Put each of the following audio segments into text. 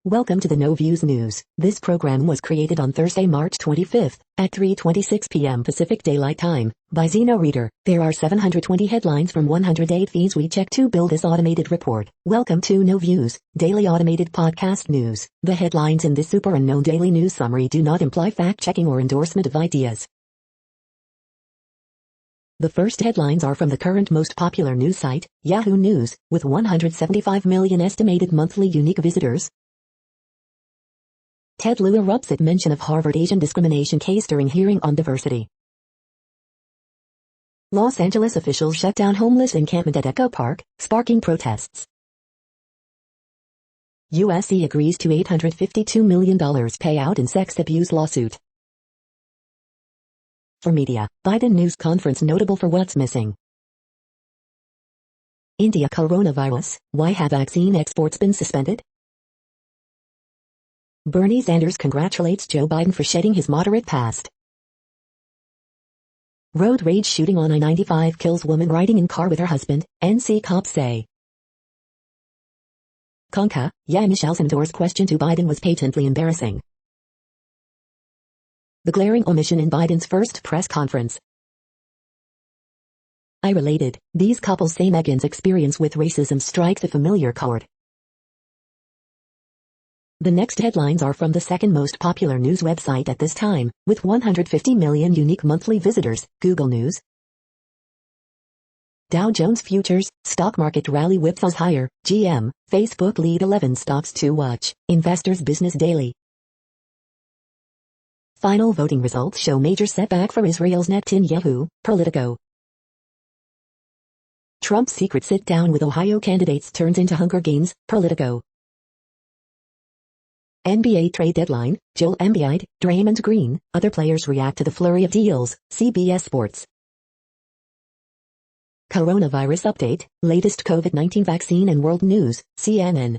Welcome to the No Views News. This program was created on Thursday, March 25th, at 3:26 p.m. Pacific Daylight Time, by Zeno Reader. There are 720 headlines from 108 feeds we check to build this automated report. Welcome to No Views, daily automated podcast news. The headlines in this super unknown daily news summary do not imply fact-checking or endorsement of ideas. The first headlines are from the current most popular news site, Yahoo News, with 175 million estimated monthly unique visitors. Ted Lieu erupts at mention of Harvard Asian discrimination case during hearing on diversity. Los Angeles officials shut down homeless encampment at Echo Park, sparking protests. USC agrees to $852 million payout in sex abuse lawsuit. For media, Biden news conference notable for what's missing. India coronavirus, why have vaccine exports been suspended? Bernie Sanders congratulates Joe Biden for shedding his moderate past. Road rage shooting on I-95 kills woman riding in car with her husband, NC cops say. Conca, yeah, Michelle Sandor's question to Biden was patently embarrassing. The glaring omission in Biden's first press conference. I related, these couples say Meghan's experience with racism strikes a familiar chord. The next headlines are from the second most popular news website at this time, with 150 million unique monthly visitors, Google News. Dow Jones Futures, stock market rally whipsaws higher, GM, Facebook lead 11 stocks to watch, Investors Business Daily. Final voting results show major setback for Israel's Netanyahu, Politico. Trump's secret sit-down with Ohio candidates turns into Hunger Games, Politico. NBA trade deadline, Joel Embiid, Draymond Green, other players react to the flurry of deals, CBS Sports. Coronavirus update, latest COVID-19 vaccine and world news, CNN.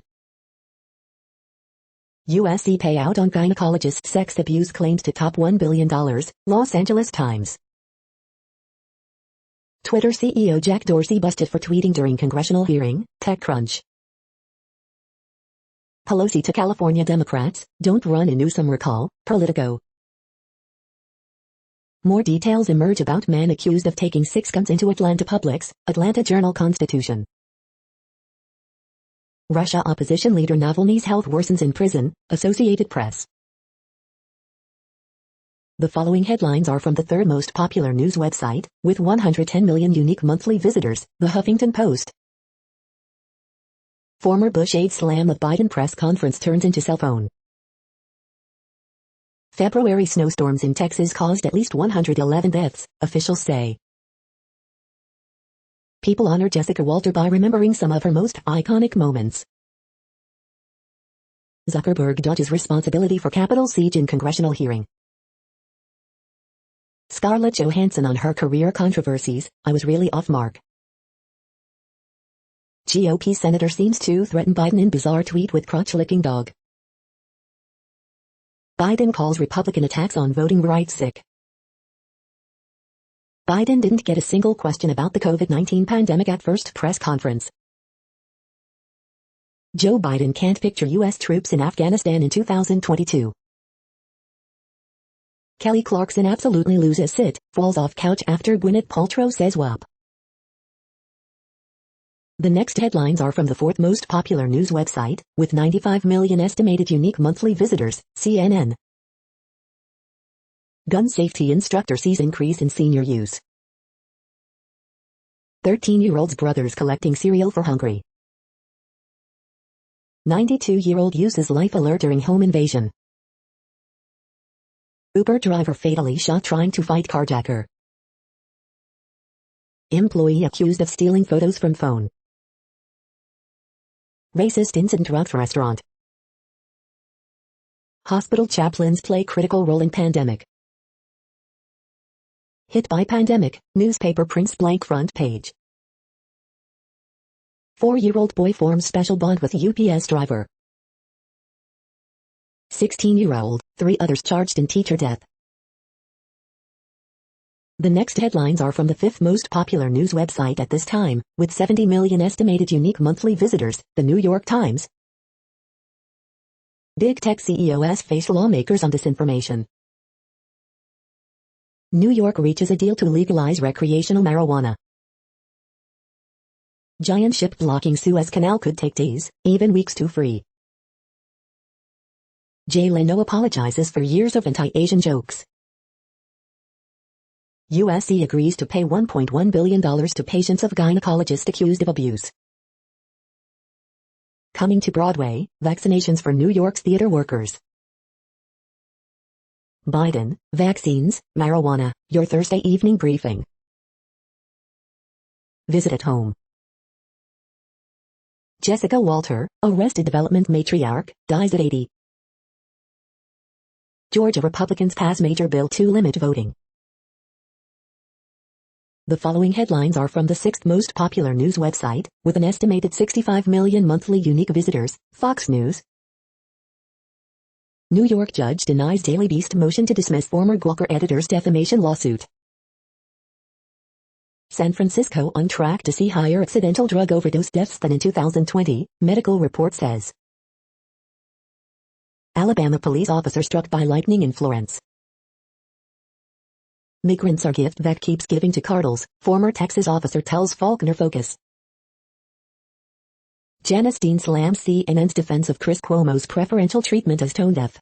USC payout on gynecologist sex abuse claims to top $1 billion, Los Angeles Times. Twitter CEO Jack Dorsey busted for tweeting during congressional hearing, TechCrunch. Pelosi to California Democrats, don't run in Newsom recall, Politico. More details emerge about man accused of taking 6 guns into Atlanta Publix, Atlanta Journal-Constitution. Russia opposition leader Navalny's health worsens in prison, Associated Press. The following headlines are from the third most popular news website, with 110 million unique monthly visitors, The Huffington Post. Former Bush aide slam of Biden press conference turns into cell phone. February snowstorms in Texas caused at least 111 deaths, officials say. People honor Jessica Walter by remembering some of her most iconic moments. Zuckerberg dodges responsibility for Capitol siege in congressional hearing. Scarlett Johansson on her career controversies, I was really off mark. GOP senator seems to threaten Biden in bizarre tweet with crotch-licking dog. Biden calls Republican attacks on voting rights sick. Biden didn't get a single question about the COVID-19 pandemic at first press conference. Joe Biden can't picture U.S. troops in Afghanistan in 2022. Kelly Clarkson absolutely loses it, falls off couch after Gwyneth Paltrow says WAP. The next headlines are from the fourth most popular news website, with 95 million estimated unique monthly visitors, CNN. Gun safety instructor sees increase in senior use. 13-year-old's brothers collecting cereal for hungry. 92-year-old uses life alert during home invasion. Uber driver fatally shot trying to fight carjacker. Employee accused of stealing photos from phone. Racist incident rocks restaurant. Hospital chaplains play critical role in pandemic. Hit by pandemic, newspaper prints blank front page. 4-year-old boy forms special bond with UPS driver. 16-year-old, 3 others charged in teacher death. The next headlines are from the fifth most popular news website at this time, with 70 million estimated unique monthly visitors, The New York Times. Big Tech CEOs face lawmakers on disinformation. New York reaches a deal to legalize recreational marijuana. Giant ship blocking Suez Canal could take days, even weeks to free. Jay Leno apologizes for years of anti-Asian jokes. USC agrees to pay $1.1 billion to patients of gynecologist accused of abuse. Coming to Broadway, vaccinations for New York's theater workers. Biden, vaccines, marijuana, your Thursday evening briefing. Visit at home. Jessica Walter, Arrested Development matriarch, dies at 80. Georgia Republicans pass major bill to limit voting. The following headlines are from the sixth most popular news website, with an estimated 65 million monthly unique visitors, Fox News. New York judge denies Daily Beast motion to dismiss former Gawker editor's defamation lawsuit. San Francisco on track to see higher accidental drug overdose deaths than in 2020, medical report says. Alabama police officer struck by lightning in Florence. Migrants are gift that keeps giving to Cardinals, former Texas officer tells Faulkner Focus. Janice Dean slams CNN's defense of Chris Cuomo's preferential treatment as tone deaf.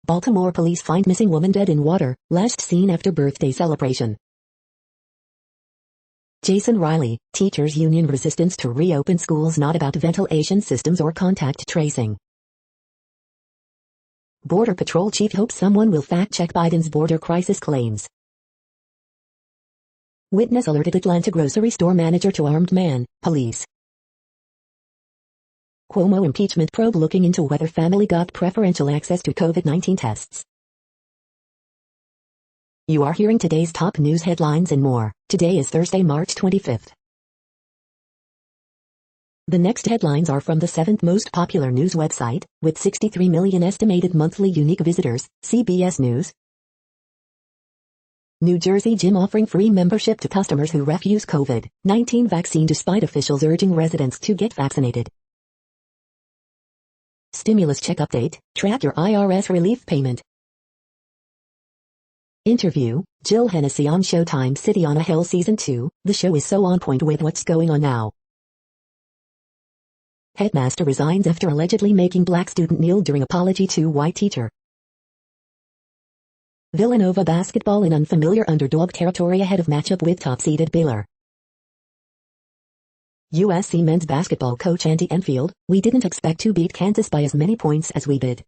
Baltimore police find missing woman dead in water, last seen after birthday celebration. Jason Riley, teachers union resistance to reopen schools not about ventilation systems or contact tracing. Border Patrol chief hopes someone will fact-check Biden's border crisis claims. Witness alerted Atlanta grocery store manager to armed man, police. Cuomo impeachment probe looking into whether family got preferential access to COVID-19 tests. You are hearing today's top news headlines and more. Today is Thursday, March 25th. The next headlines are from the seventh most popular news website, with 63 million estimated monthly unique visitors, CBS News. New Jersey gym offering free membership to customers who refuse COVID-19 vaccine despite officials urging residents to get vaccinated. Stimulus check update, track your IRS relief payment. Interview, Jill Hennessy on Showtime City on a Hill Season 2, the show is so on point with what's going on now. Headmaster resigns after allegedly making black student kneel during apology to white teacher. Villanova basketball in unfamiliar underdog territory ahead of matchup with top-seeded Baylor. USC men's basketball coach Andy Enfield, we didn't expect to beat Kansas by as many points as we did.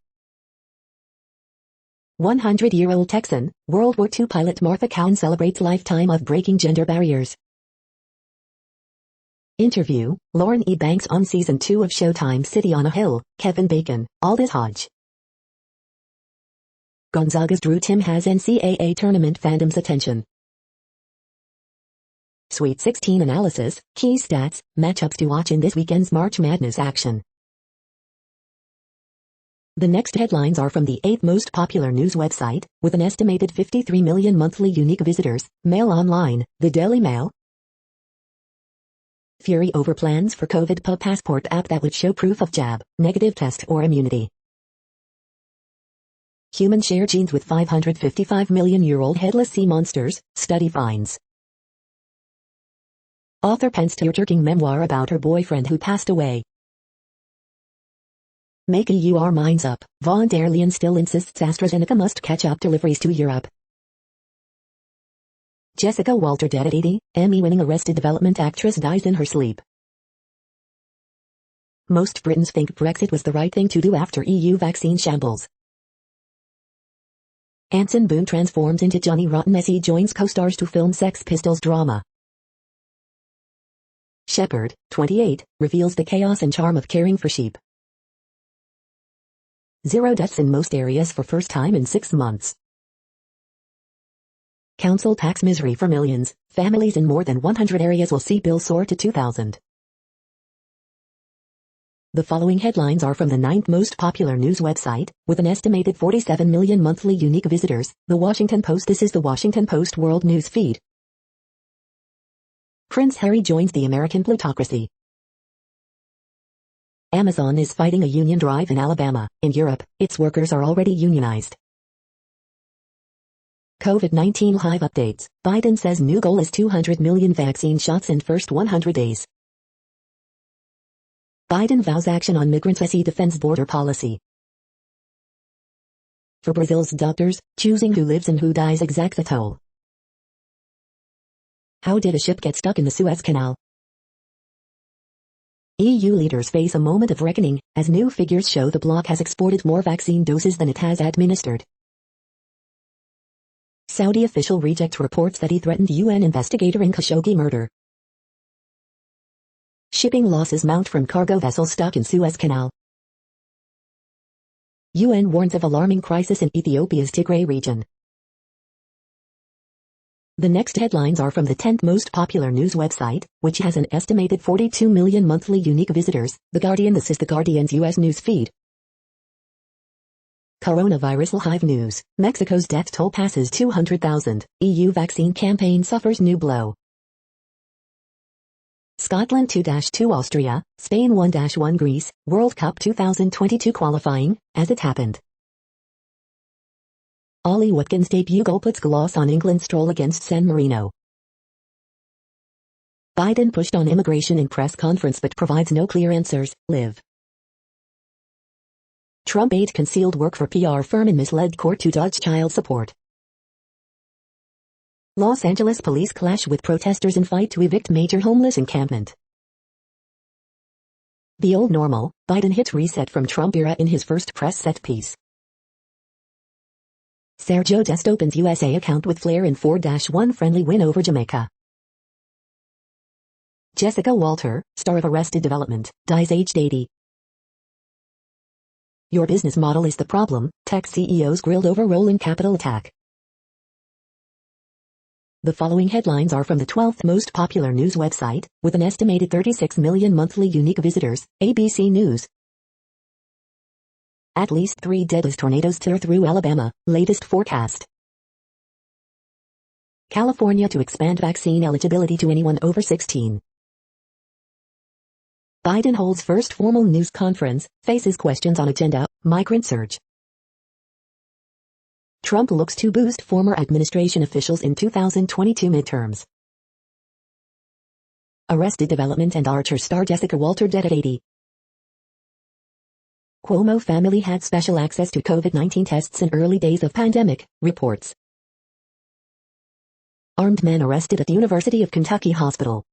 100-year-old Texan, World War II pilot Martha Cowan celebrates lifetime of breaking gender barriers. Interview, Lauren E. Banks on Season 2 of Showtime City on a Hill, Kevin Bacon, Aldous Hodge. Gonzaga's Drew Tim has NCAA tournament fandom's attention. Sweet 16 analysis, key stats, matchups to watch in this weekend's March Madness action. The next headlines are from the eighth most popular news website, with an estimated 53 million monthly unique visitors, Mail Online, the Daily Mail. Fury over plans for COVID pub passport app that would show proof of jab, negative test or immunity. Human share genes with 555 million-year-old headless sea monsters, study finds. Author pens tear-jerking memoir about her boyfriend who passed away. Make your minds up, Von der Leyen still insists AstraZeneca must catch up deliveries to Europe. Jessica Walter dead at 80, Emmy-winning Arrested Development actress dies in her sleep. Most Britons think Brexit was the right thing to do after EU vaccine shambles. Anson Boone transforms into Johnny Rotten as he joins co-stars to film Sex Pistols drama. Shepherd, 28, reveals the chaos and charm of caring for sheep. 0 deaths in most areas for first time in 6 months. Council tax misery for millions, families in more than 100 areas will see bills soar to $2,000. The following headlines are from the ninth most popular news website, with an estimated 47 million monthly unique visitors, The Washington Post. This is the Washington Post World News Feed. Prince Harry joins the American plutocracy. Amazon is fighting a union drive in Alabama. In Europe, its workers are already unionized. COVID-19 live updates. Biden says new goal is 200 million vaccine shots in first 100 days. Biden vows action on migrants as he defends border policy. For Brazil's doctors, choosing who lives and who dies exacts a toll. How did a ship get stuck in the Suez Canal? EU leaders face a moment of reckoning, as new figures show the bloc has exported more vaccine doses than it has administered. Saudi official rejects reports that he threatened UN investigator in Khashoggi murder. Shipping losses mount from cargo vessels stuck in Suez Canal. UN warns of alarming crisis in Ethiopia's Tigray region. The next headlines are from the 10th most popular news website, which has an estimated 42 million monthly unique visitors, The Guardian. This is The Guardian's U.S. news feed. Coronavirus live news. Mexico's death toll passes 200,000. EU vaccine campaign suffers new blow. Scotland 2-2 Austria, Spain 1-1 Greece, World Cup 2022 qualifying, as it happened. Ollie Watkins' debut goal puts gloss on England's stroll against San Marino. Biden pushed on immigration in press conference but provides no clear answers. Live. Trump aide concealed work for PR firm and misled court to dodge child support. Los Angeles police clash with protesters in fight to evict major homeless encampment. The old normal, Biden hits reset from Trump era in his first press set piece. Sergio Dest opens USA account with Flair in 4-1 friendly win over Jamaica. Jessica Walter, star of Arrested Development, dies aged 80. Your business model is the problem, tech CEOs grilled over rolling capital attack. The following headlines are from the 12th most popular news website, with an estimated 36 million monthly unique visitors, ABC News. At least 3 dead as tornadoes tear through Alabama, latest forecast. California to expand vaccine eligibility to anyone over 16. Biden holds first formal news conference, faces questions on agenda, migrant surge. Trump looks to boost former administration officials in 2022 midterms. Arrested Development and Archer star Jessica Walter dead at 80. Cuomo family had special access to COVID-19 tests in early days of pandemic, reports. Armed man arrested at University of Kentucky Hospital.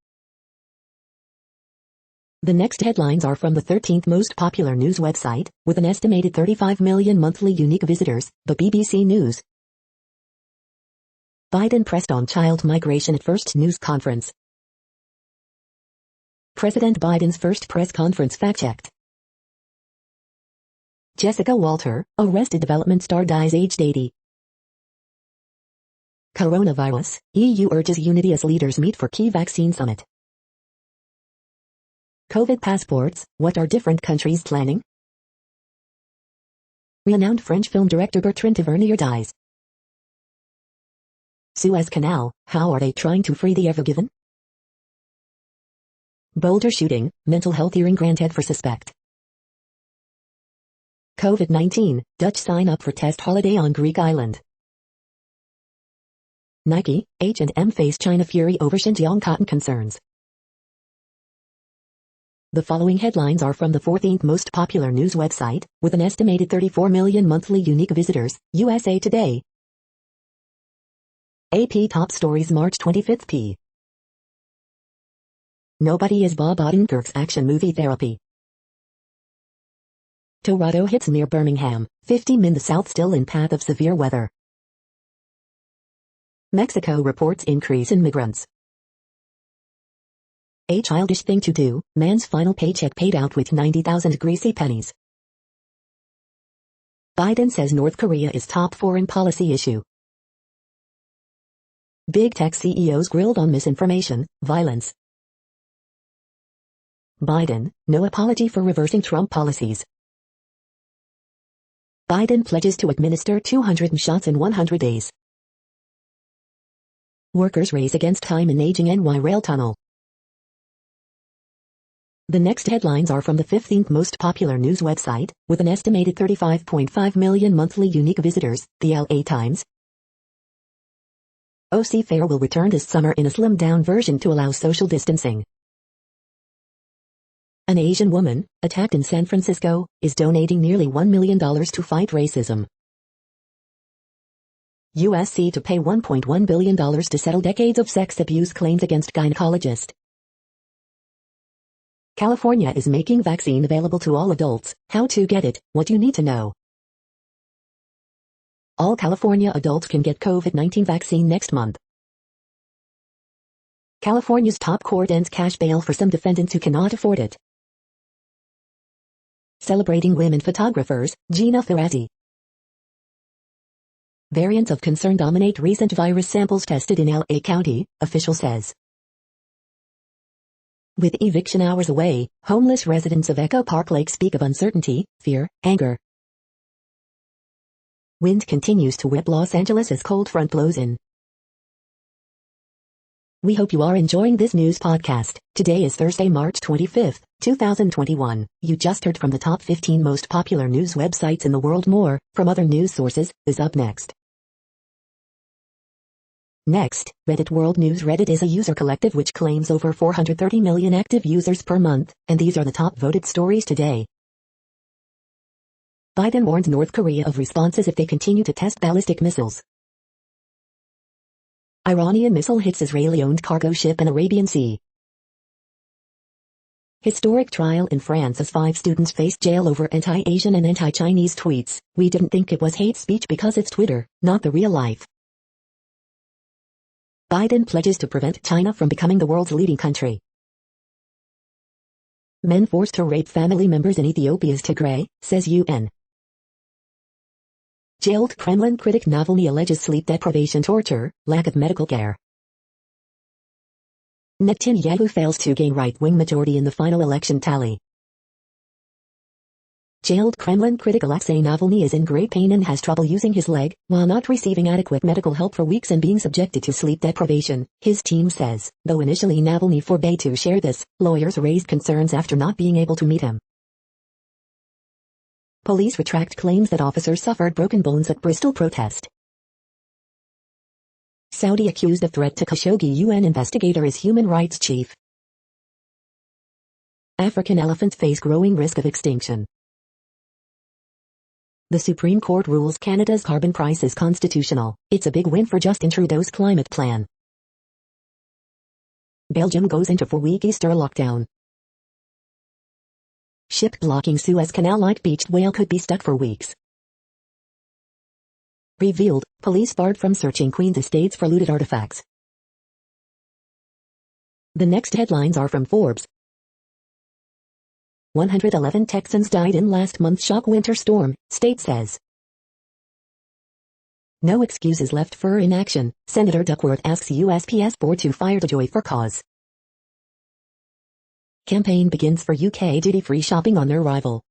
The next headlines are from the 13th most popular news website, with an estimated 35 million monthly unique visitors, the BBC News. Biden pressed on child migration at first news conference. President Biden's first press conference fact-checked. Jessica Walter, Arrested Development star dies aged 80. Coronavirus, EU urges unity as leaders meet for key vaccine summit. COVID passports, what are different countries planning? Renowned French film director Bertrand Tavernier dies. Suez Canal, how are they trying to free the Ever Given? Boulder shooting, mental health hearing granted for suspect. COVID-19, Dutch sign up for test holiday on Greek island. Nike, H&M face China fury over Xinjiang cotton concerns. The following headlines are from the 14th most popular news website, with an estimated 34 million monthly unique visitors, USA Today. AP Top Stories March 25th p. Nobody is Bob Odenkirk's action movie Therapy. Tornado hits near Birmingham, 50 in the south still in path of severe weather. Mexico reports increase in migrants. A childish thing to do, man's final paycheck paid out with 90,000 greasy pennies. Biden says North Korea is top foreign policy issue. Big tech CEOs grilled on misinformation, violence. Biden, no apology for reversing Trump policies. Biden pledges to administer 200 shots in 100 days. Workers race against time in aging NY rail tunnel. The next headlines are from the 15th most popular news website, with an estimated 35.5 million monthly unique visitors, the LA Times. OC Fair will return this summer in a slimmed-down version to allow social distancing. An Asian woman, attacked in San Francisco, is donating nearly $1 million to fight racism. USC to pay $1.1 billion to settle decades of sex abuse claims against gynecologist. California is making vaccine available to all adults. How to get it, what you need to know. All California adults can get COVID-19 vaccine next month. California's top court ends cash bail for some defendants who cannot afford it. Celebrating women photographers, Gina Ferrazzi. Variants of concern dominate recent virus samples tested in LA County, official says. With eviction hours away, homeless residents of Echo Park Lake speak of uncertainty, fear, anger. Wind continues to whip Los Angeles as cold front blows in. We hope you are enjoying this news podcast. Today is Thursday, March 25th, 2021. You just heard from the top 15 most popular news websites in the world. More, from other news sources, is up next. Next, Reddit World News. Reddit is a user collective which claims over 430 million active users per month, and these are the top voted stories today. Biden warns North Korea of responses if they continue to test ballistic missiles. Iranian missile hits Israeli-owned cargo ship in Arabian Sea. Historic trial in France as 5 students face jail over anti-Asian and anti-Chinese tweets. We didn't think it was hate speech because it's Twitter, not the real life. Biden pledges to prevent China from becoming the world's leading country. Men forced to rape family members in Ethiopia's Tigray, says UN. Jailed Kremlin critic Navalny alleges sleep deprivation, torture, lack of medical care. Netanyahu fails to gain right-wing majority in the final election tally. Jailed Kremlin critic Alexei Navalny is in great pain and has trouble using his leg, while not receiving adequate medical help for weeks and being subjected to sleep deprivation, his team says. Though initially Navalny forbade to share this, lawyers raised concerns after not being able to meet him. Police retract claims that officers suffered broken bones at Bristol protest. Saudi accused of threat to Khashoggi. UN investigator is human rights chief. African elephants face growing risk of extinction. The Supreme Court rules Canada's carbon price is constitutional. It's a big win for Justin Trudeau's climate plan. Belgium goes into 4-week Easter lockdown. Ship blocking Suez Canal like beached whale could be stuck for weeks. Revealed, police barred from searching Queen's estates for looted artifacts. The next headlines are from Forbes. 111 Texans died in last month's shock winter storm, state says. No excuses left for inaction, Senator Duckworth asks USPS board to fire DeJoy for cause. Campaign begins for UK duty-free shopping on arrival.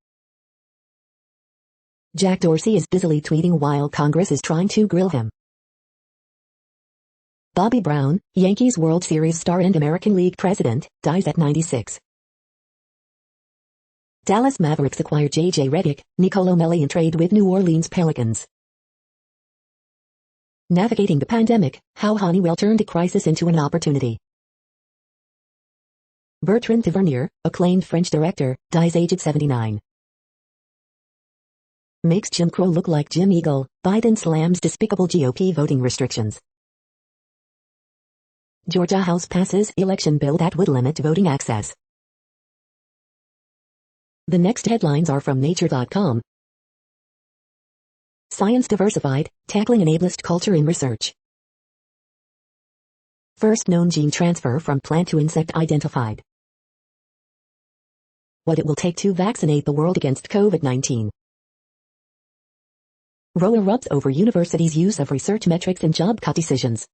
Jack Dorsey is busily tweeting while Congress is trying to grill him. Bobby Brown, Yankees World Series star and American League president, dies at 96. Dallas Mavericks acquire J.J. Redick, Nicolo Melli in trade with New Orleans Pelicans. Navigating the pandemic, how Honeywell turned a crisis into an opportunity. Bertrand Tavernier, acclaimed French director, dies aged 79. Makes Jim Crow look like Jim Eagle, Biden slams despicable GOP voting restrictions. Georgia House passes election bill that would limit voting access. The next headlines are from Nature.com. Science diversified, tackling an ableist culture in research. First known gene transfer from plant to insect identified. What it will take to vaccinate the world against COVID-19. Row erupts over universities' use of research metrics in job cut decisions.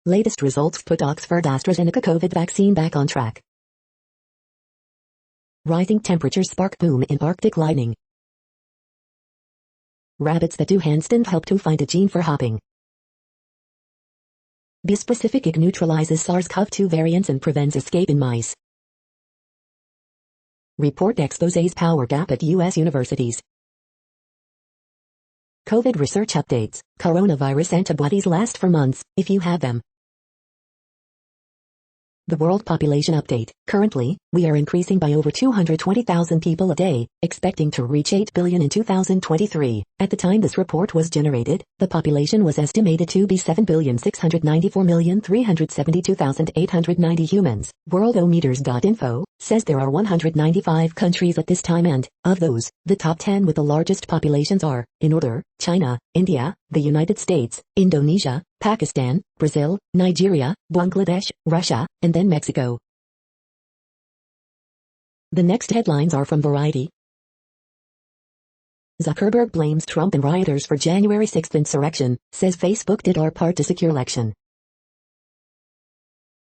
Latest results put Oxford AstraZeneca COVID vaccine back on track. Rising temperatures spark boom in Arctic lightning. Rabbits that do handstand help to find a gene for hopping. Bispecific neutralizes SARS-CoV-2 variants and prevents escape in mice. Report exposes power gap at U.S. universities. COVID research updates. Coronavirus antibodies last for months, if you have them. The World Population Update. Currently, we are increasing by over 220,000 people a day, expecting to reach 8 billion in 2023. At the time this report was generated, the population was estimated to be 7,694,372,890 humans. Worldometers.info says there are 195 countries at this time and, of those, the top 10 with the largest populations are, in order, China, India, the United States, Indonesia, Pakistan, Brazil, Nigeria, Bangladesh, Russia, and then Mexico. The next headlines are from Variety. Zuckerberg blames Trump and rioters for January 6th insurrection, says Facebook did our part to secure election.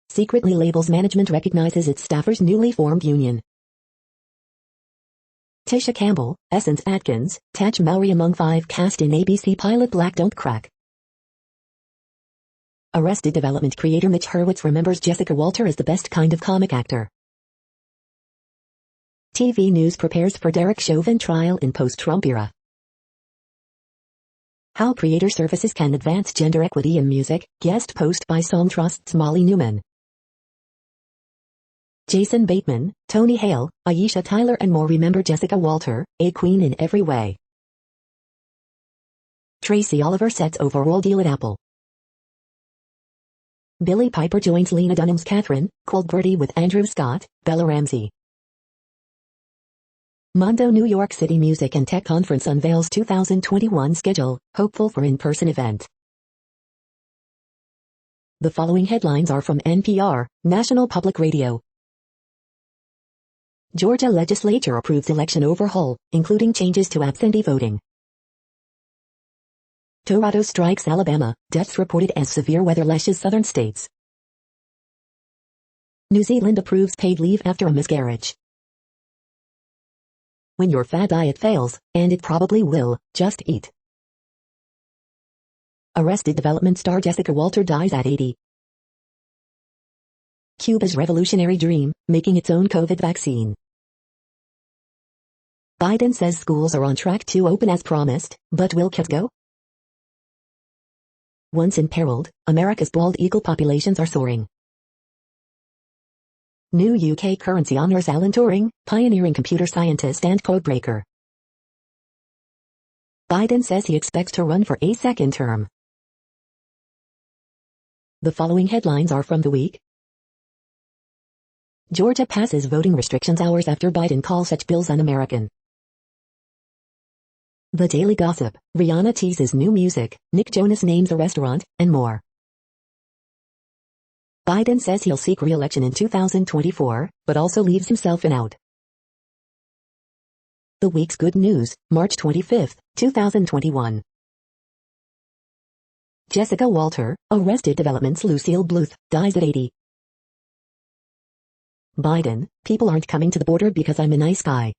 Secretly Labels management recognizes its staffers' newly formed union. Tisha Campbell, Essence Atkins, Taj Mowry among 5 cast in ABC pilot Black Don't Crack. Arrested Development creator Mitch Hurwitz remembers Jessica Walter as the best kind of comic actor. TV News prepares for Derek Chauvin trial in post-Trump era. How Creator Services Can Advance Gender Equity in Music, guest post by Song Trust's Molly Newman. Jason Bateman, Tony Hale, Aisha Tyler and more remember Jessica Walter, a queen in every way. Tracy Oliver sets overall deal at Apple. Billie Piper joins Lena Dunham's Catherine, Cold Birdie with Andrew Scott, Bella Ramsey. Mondo New York City Music and Tech Conference unveils 2021 schedule, hopeful for in-person event. The following headlines are from NPR, National Public Radio. Georgia legislature approves election overhaul, including changes to absentee voting. Tornado strikes Alabama, deaths reported as severe weather lashes southern states. New Zealand approves paid leave after a miscarriage. When your fad diet fails, and it probably will, just eat. Arrested Development star Jessica Walter dies at 80. Cuba's revolutionary dream, making its own COVID vaccine. Biden says schools are on track to open as promised, but will kids go? Once imperiled, America's bald eagle populations are soaring. New UK currency honors Alan Turing, pioneering computer scientist and codebreaker. Biden says he expects to run for a second term. The following headlines are from The Week. Georgia passes voting restrictions hours after Biden calls such bills un-American. The Daily Gossip, Rihanna teases new music, Nick Jonas names a restaurant, and more. Biden says he'll seek re-election in 2024, but also leaves himself in out. The week's good news, March 25, 2021. Jessica Walter, Arrested Development's Lucille Bluth, dies at 80. Biden, people aren't coming to the border because I'm a nice guy.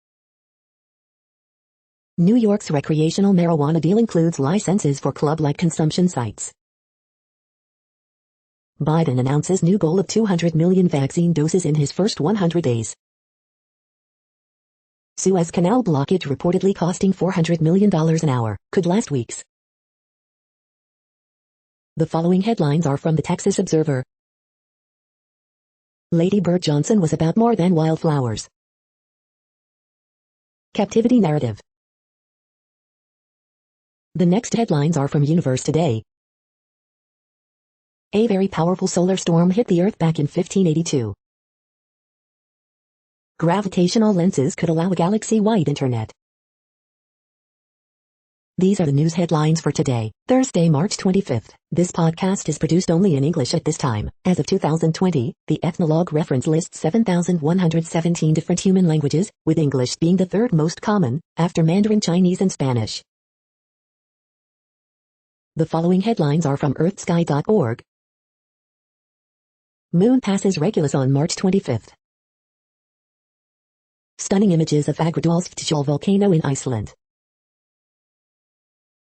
New York's recreational marijuana deal includes licenses for club-like consumption sites. Biden announces new goal of 200 million vaccine doses in his first 100 days. Suez Canal blockage reportedly costing $400 million an hour, could last weeks. The following headlines are from the Texas Observer. Lady Bird Johnson was about more than wildflowers. Captivity narrative. The next headlines are from Universe Today. A very powerful solar storm hit the Earth back in 1582. Gravitational lenses could allow a galaxy-wide internet. These are the news headlines for today, Thursday, March 25th. This podcast is produced only in English at this time. As of 2020, the Ethnologue reference lists 7,117 different human languages, with English being the third most common, after Mandarin Chinese and Spanish. The following headlines are from earthsky.org. Moon passes Regulus on March 25th. Stunning images of Agradalsfjall volcano in Iceland.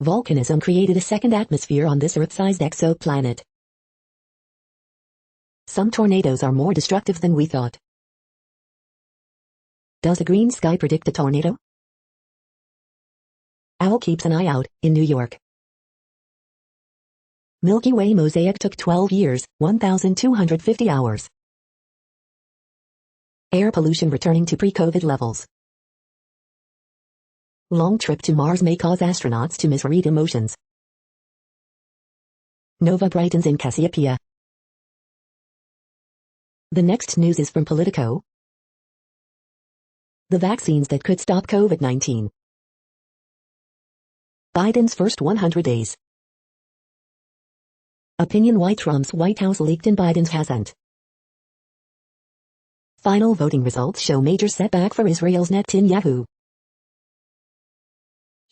Volcanism created a second atmosphere on this Earth-sized exoplanet. Some tornadoes are more destructive than we thought. Does a green sky predict a tornado? Owl keeps an eye out, in New York. Milky Way mosaic took 12 years, 1,250 hours. Air pollution returning to pre-COVID levels. Long trip to Mars may cause astronauts to misread emotions. Nova brightens in Cassiopeia. The next news is from Politico. The vaccines that could stop COVID-19. Biden's first 100 days. Opinion why Trump's White House leaked and Biden's hasn't. Final voting results show major setback for Israel's Netanyahu.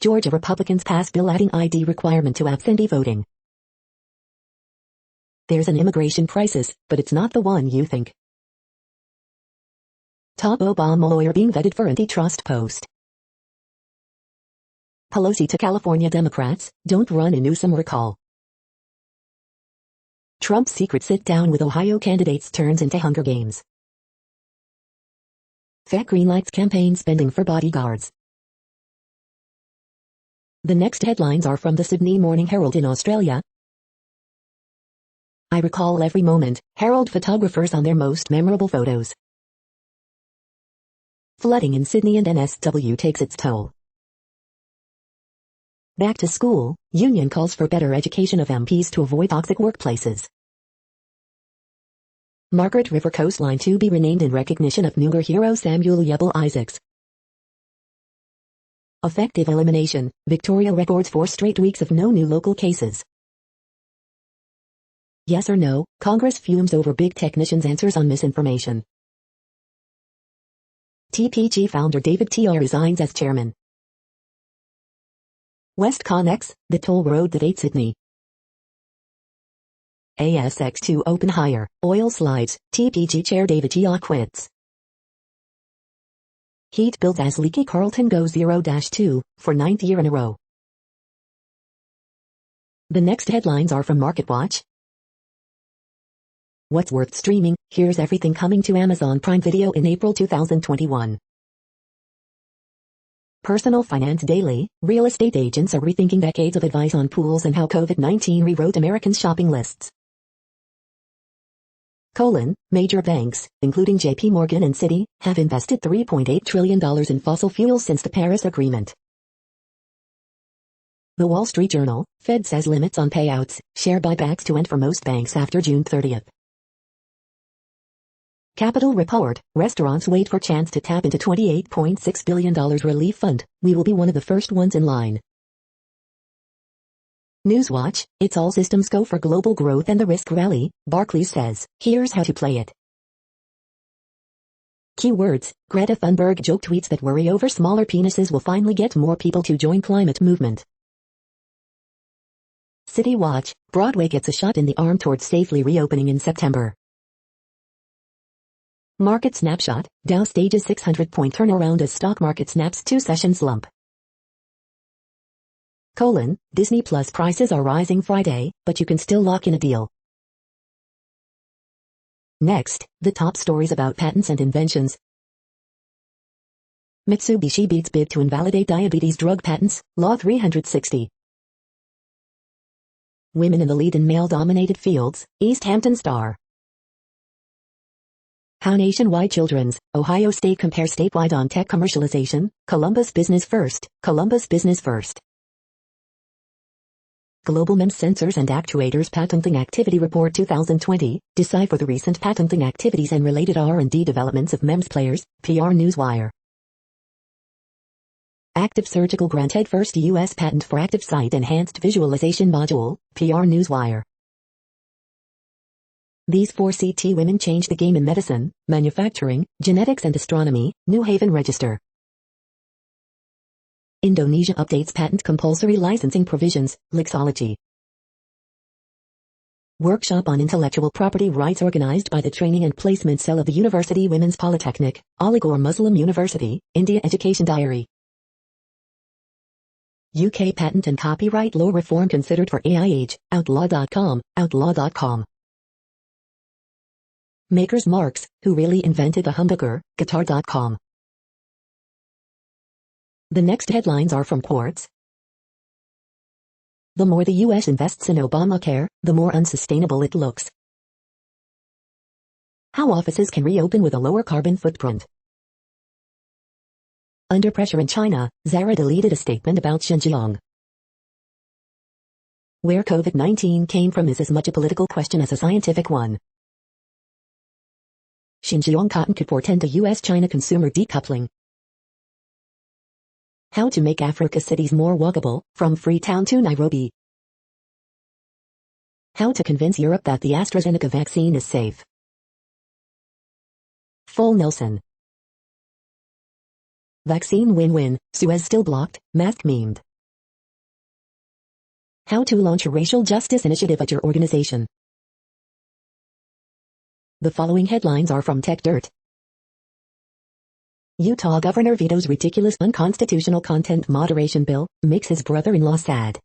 Georgia Republicans pass bill adding ID requirement to absentee voting. There's an immigration crisis, but it's not the one you think. Top Obama lawyer being vetted for antitrust post. Pelosi to California Democrats, don't run in Newsom recall. Trump's secret sit-down with Ohio candidates turns into Hunger Games. FEC greenlights campaign spending for bodyguards. The next headlines are from the Sydney Morning Herald in Australia. I recall every moment, Herald photographers on their most memorable photos. Flooding in Sydney and NSW takes its toll. Back to school, union calls for better education of MPs to avoid toxic workplaces. Margaret River coastline to be renamed in recognition of Noongar hero Samuel Yebel Isaacs. Effective elimination, Victoria records 4 straight weeks of no new local cases. Yes or no, Congress fumes over big technicians' answers on misinformation. TPG founder David TR resigns as chairman. WestConnex, the toll road that ate Sydney. ASX to open higher, oil slides, TPG chair David TR quits. Heat bills as leaky Carlton goes 0-2, for 9th year in a row. The next headlines are from MarketWatch. What's worth streaming? Here's everything coming to Amazon Prime Video in April 2021. Personal Finance Daily, real estate agents are rethinking decades of advice on pools and how COVID-19 rewrote Americans' shopping lists. Major banks, including JP Morgan and Citi, have invested $3.8 trillion in fossil fuels since the Paris Agreement. The Wall Street Journal, Fed says limits on payouts, share buybacks to end for most banks after June 30th. Capital Report, restaurants wait for chance to tap into $28.6 billion relief fund. We will be one of the first ones in line. Newswatch, it's all systems go for global growth and the risk rally, Barclays says, here's how to play it. Keywords, Greta Thunberg joke tweets that worry over smaller penises will finally get more people to join climate movement. City Watch, Broadway gets a shot in the arm towards safely reopening in September. Market Snapshot, Dow stages 600-point turnaround as stock market snaps 2-session slump. Disney Plus prices are rising Friday, but you can still lock in a deal. Next, the top stories about patents and inventions. Mitsubishi beats bid to invalidate diabetes drug patents, Law 360. Women in the lead in male-dominated fields, East Hampton Star. How Nationwide Children's, Ohio State compares statewide on tech commercialization, Columbus Business First, Columbus Business First. Global MEMS Sensors and Actuators Patenting Activity Report 2020, decipher the recent patenting activities and related R&D developments of MEMS players, PR Newswire. Active Surgical granted first U.S. patent for Active Site Enhanced Visualization Module, PR Newswire. These 4 CT women changed the game in medicine, manufacturing, genetics and astronomy, New Haven Register. Indonesia updates patent compulsory licensing provisions, Lexology. Workshop on intellectual property rights organized by the Training and Placement Cell of the University Women's Polytechnic, Aligarh Muslim University, India Education Diary. UK patent and copyright law reform considered for AI age, outlaw.com, outlaw.com. Maker's Marks, who really invented the humbucker, guitar.com. The next headlines are from Quartz. The more the U.S. invests in Obamacare, the more unsustainable it looks. How offices can reopen with a lower carbon footprint. Under pressure in China, Zara deleted a statement about Xinjiang. Where COVID-19 came from is as much a political question as a scientific one. Xinjiang cotton could portend a U.S.-China consumer decoupling. How to make Africa cities more walkable, from Freetown to Nairobi. How to convince Europe that the AstraZeneca vaccine is safe. Full Nelson. Vaccine win-win, Suez still blocked, mask memed. How to launch a racial justice initiative at your organization. The following headlines are from Tech Dirt. Utah governor vetoes ridiculous unconstitutional content moderation bill, makes his brother-in-law sad.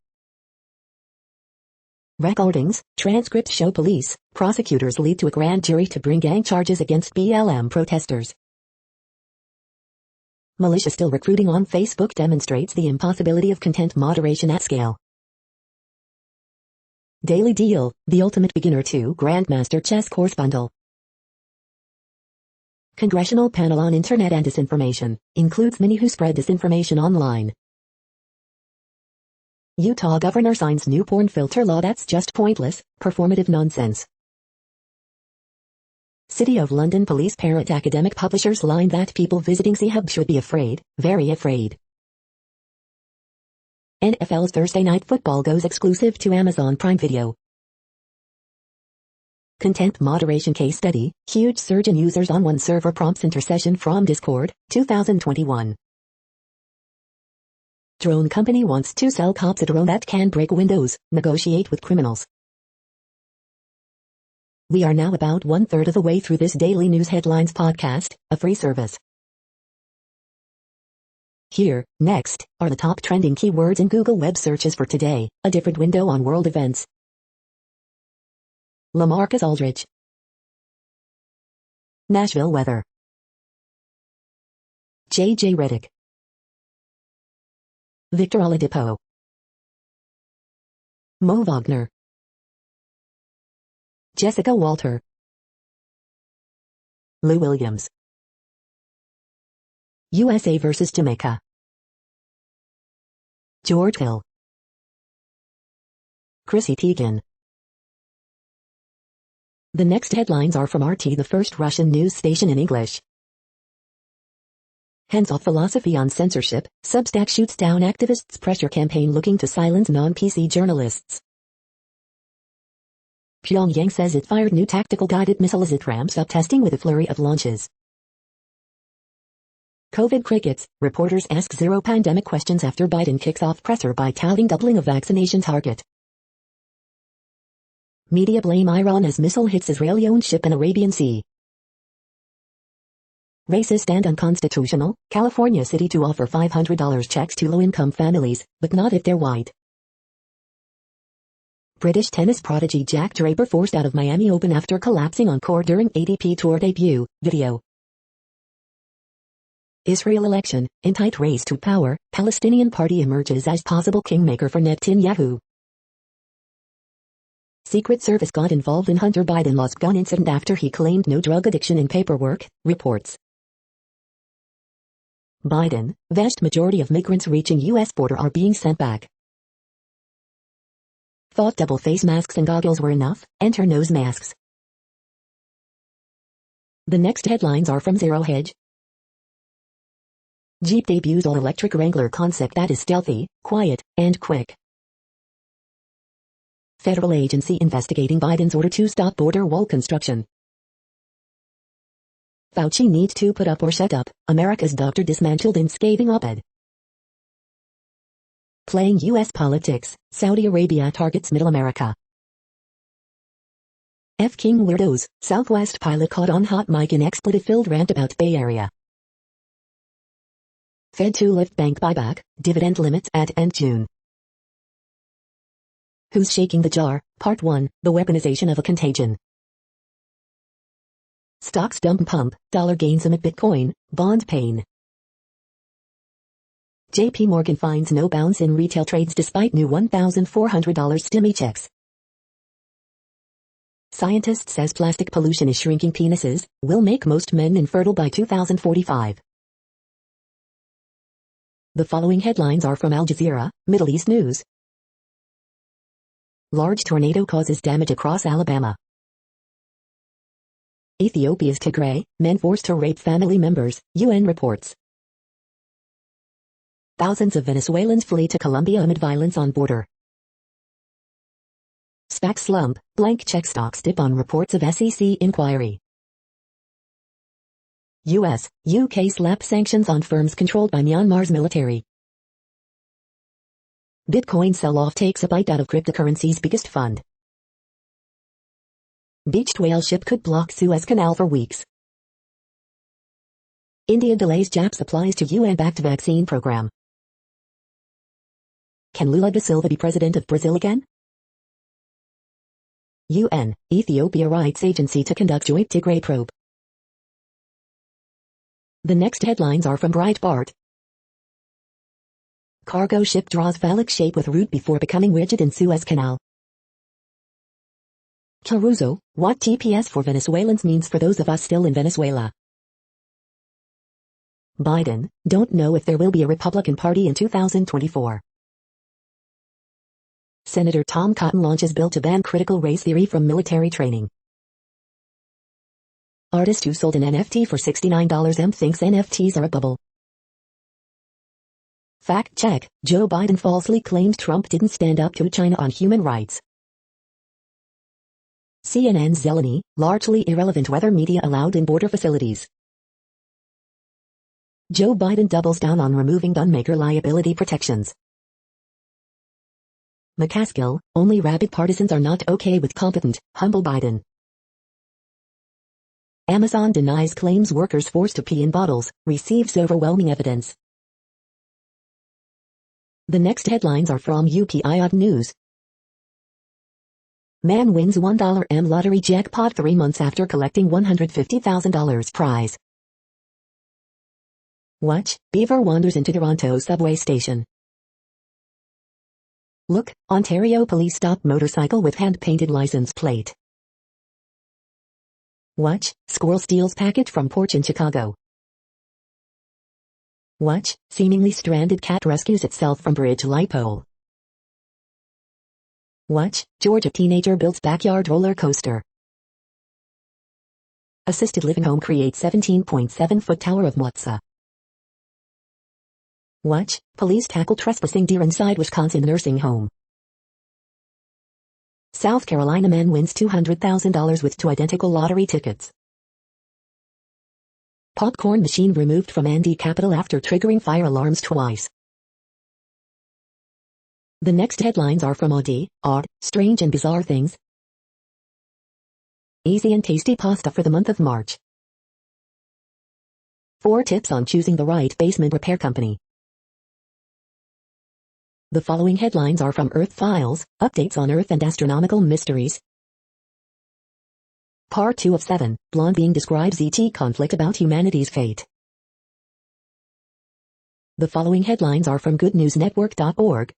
Recordings, transcripts show police, prosecutors lead to a grand jury to bring gang charges against BLM protesters. Militia still recruiting on Facebook demonstrates the impossibility of content moderation at scale. Daily Deal, the ultimate beginner to Grandmaster chess course bundle. Congressional panel on Internet and disinformation, includes many who spread disinformation online. Utah governor signs new porn filter law that's just pointless, performative nonsense. City of London police parrot academic publishers line that people visiting C-Hub should be afraid, very afraid. NFL's Thursday Night Football goes exclusive to Amazon Prime Video. Content moderation case study, huge surge in users on one server prompts intercession from Discord, 2021. Drone company wants to sell cops a drone that can break windows, negotiate with criminals. We are now about 1/3 of the way through this daily news headlines podcast, a free service. Here, next, are the top trending keywords in Google web searches for today, a different window on world events. LaMarcus Aldridge. Nashville weather. J.J. Redick. Victor Oladipo. Mo Wagner. Jessica Walter. Lou Williams. USA vs. Jamaica. George Hill. Chrissy Teigen. The next headlines are from RT, the first Russian news station in English. Hands-off philosophy on censorship, Substack shoots down activists' pressure campaign looking to silence non-PC journalists. Pyongyang says it fired new tactical guided missile as it ramps up testing with a flurry of launches. COVID crickets, reporters ask zero pandemic questions after Biden kicks off presser by touting doubling of vaccination target. Media blame Iran as missile hits Israeli-owned ship in Arabian Sea. Racist and unconstitutional, California city to offer $500 checks to low-income families, but not if they're white. British tennis prodigy Jack Draper forced out of Miami Open after collapsing on court during ATP Tour debut, video. Israel election, in tight race to power, Palestinian party emerges as possible kingmaker for Netanyahu. Secret Service got involved in Hunter Biden lost gun incident after he claimed no drug addiction in paperwork, reports. Biden, vast majority of migrants reaching U.S. border are being sent back. Thought double face masks and goggles were enough, enter nose masks. The next headlines are from Zero Hedge. Jeep debuts all-electric Wrangler concept that is stealthy, quiet, and quick. Federal agency investigating Biden's order to stop border wall construction. Fauci needs to put up or shut up, America's doctor dismantled in scathing op-ed. Playing U.S. politics, Saudi Arabia targets Middle America. F. King weirdos, Southwest pilot caught on hot mic in expletive-filled rant about Bay Area. Fed to lift bank buyback, dividend limits at end June. Who's shaking the jar? Part 1, the weaponization of a contagion. Stocks dump pump, dollar gains amid Bitcoin, bond pain. JP Morgan finds no bounce in retail trades despite new $1,400 stimmy checks. Scientist says plastic pollution is shrinking penises, will make most men infertile by 2045. The following headlines are from Al Jazeera, Middle East News. Large tornado causes damage across Alabama. Ethiopia's Tigray, men forced to rape family members, UN reports. Thousands of Venezuelans flee to Colombia amid violence on border. SPAC slump, blank check stocks dip on reports of SEC inquiry. US, UK slap sanctions on firms controlled by Myanmar's military. Bitcoin sell-off takes a bite out of cryptocurrency's biggest fund. Beached whale ship could block Suez Canal for weeks. India delays Jap supplies to UN-backed vaccine program. Can Lula da Silva be president of Brazil again? UN, Ethiopia Rights Agency to conduct joint Tigray probe. The next headlines are from Breitbart. Cargo ship draws phallic shape with root before becoming rigid in Suez Canal. Caruso, what TPS for Venezuelans means for those of us still in Venezuela. Biden, don't know if there will be a Republican Party in 2024. Senator Tom Cotton launches bill to ban critical race theory from military training. Artist who sold an NFT for $69 thinks NFTs are a bubble. Fact check, Joe Biden falsely claimed Trump didn't stand up to China on human rights. CNN's Zeleny, largely irrelevant weather media allowed in border facilities. Joe Biden doubles down on removing gunmaker liability protections. McCaskill, only rabid partisans are not okay with competent, humble Biden. Amazon denies claims workers forced to pee in bottles, receives overwhelming evidence. The next headlines are from UPI News. Man wins $1 lottery jackpot 3 months after collecting $150,000 prize. Watch, Beaver wanders into Toronto subway station. Look, Ontario police stop motorcycle with hand-painted license plate. Watch, squirrel steals package from porch in Chicago. Watch, seemingly stranded cat rescues itself from bridge light pole. Watch, Georgia teenager builds backyard roller coaster. Assisted living home creates 17.7-foot tower of Motsa. Watch, police tackle trespassing deer inside Wisconsin nursing home. South Carolina man wins $200,000 with 2 identical lottery tickets. Popcorn machine removed from Andy Capital after triggering fire alarms twice. The next headlines are from Odd, Strange and Bizarre Things. Easy and tasty pasta for the month of March. 4 tips on choosing the right basement repair company. The following headlines are from Earth Files, updates on Earth and astronomical mysteries. Part 2 of 7, Blonde Being describes ET conflict about humanity's fate. The following headlines are from goodnewsnetwork.org.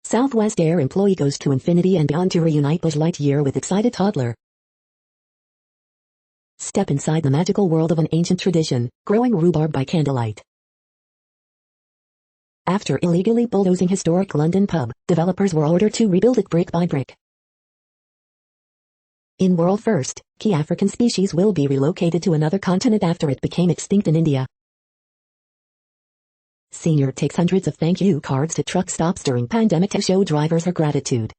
Southwest Air employee goes to infinity and beyond to reunite Buzz Lightyear with excited toddler. Step inside the magical world of an ancient tradition, growing rhubarb by candlelight. After illegally bulldozing historic London pub, developers were ordered to rebuild it brick by brick. In world first, key African species will be relocated to another continent after it became extinct in India. Senior takes hundreds of thank you cards to truck stops during pandemic to show drivers her gratitude.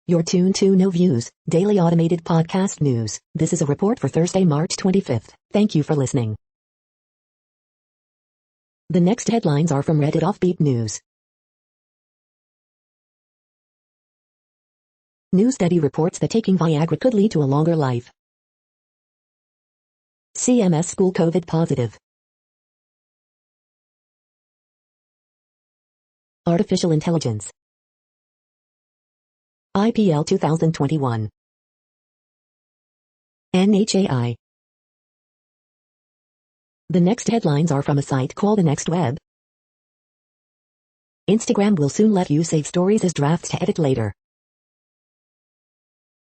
You're tuned to No Views, daily automated podcast news. This is a report for Thursday, March 25th. Thank you for listening. The next headlines are from Reddit Offbeat News. New study reports that taking Viagra could lead to a longer life. CMS school COVID positive. Artificial intelligence. IPL 2021. NHAI. The next headlines are from a site called The Next Web. Instagram will soon let you save stories as drafts to edit later.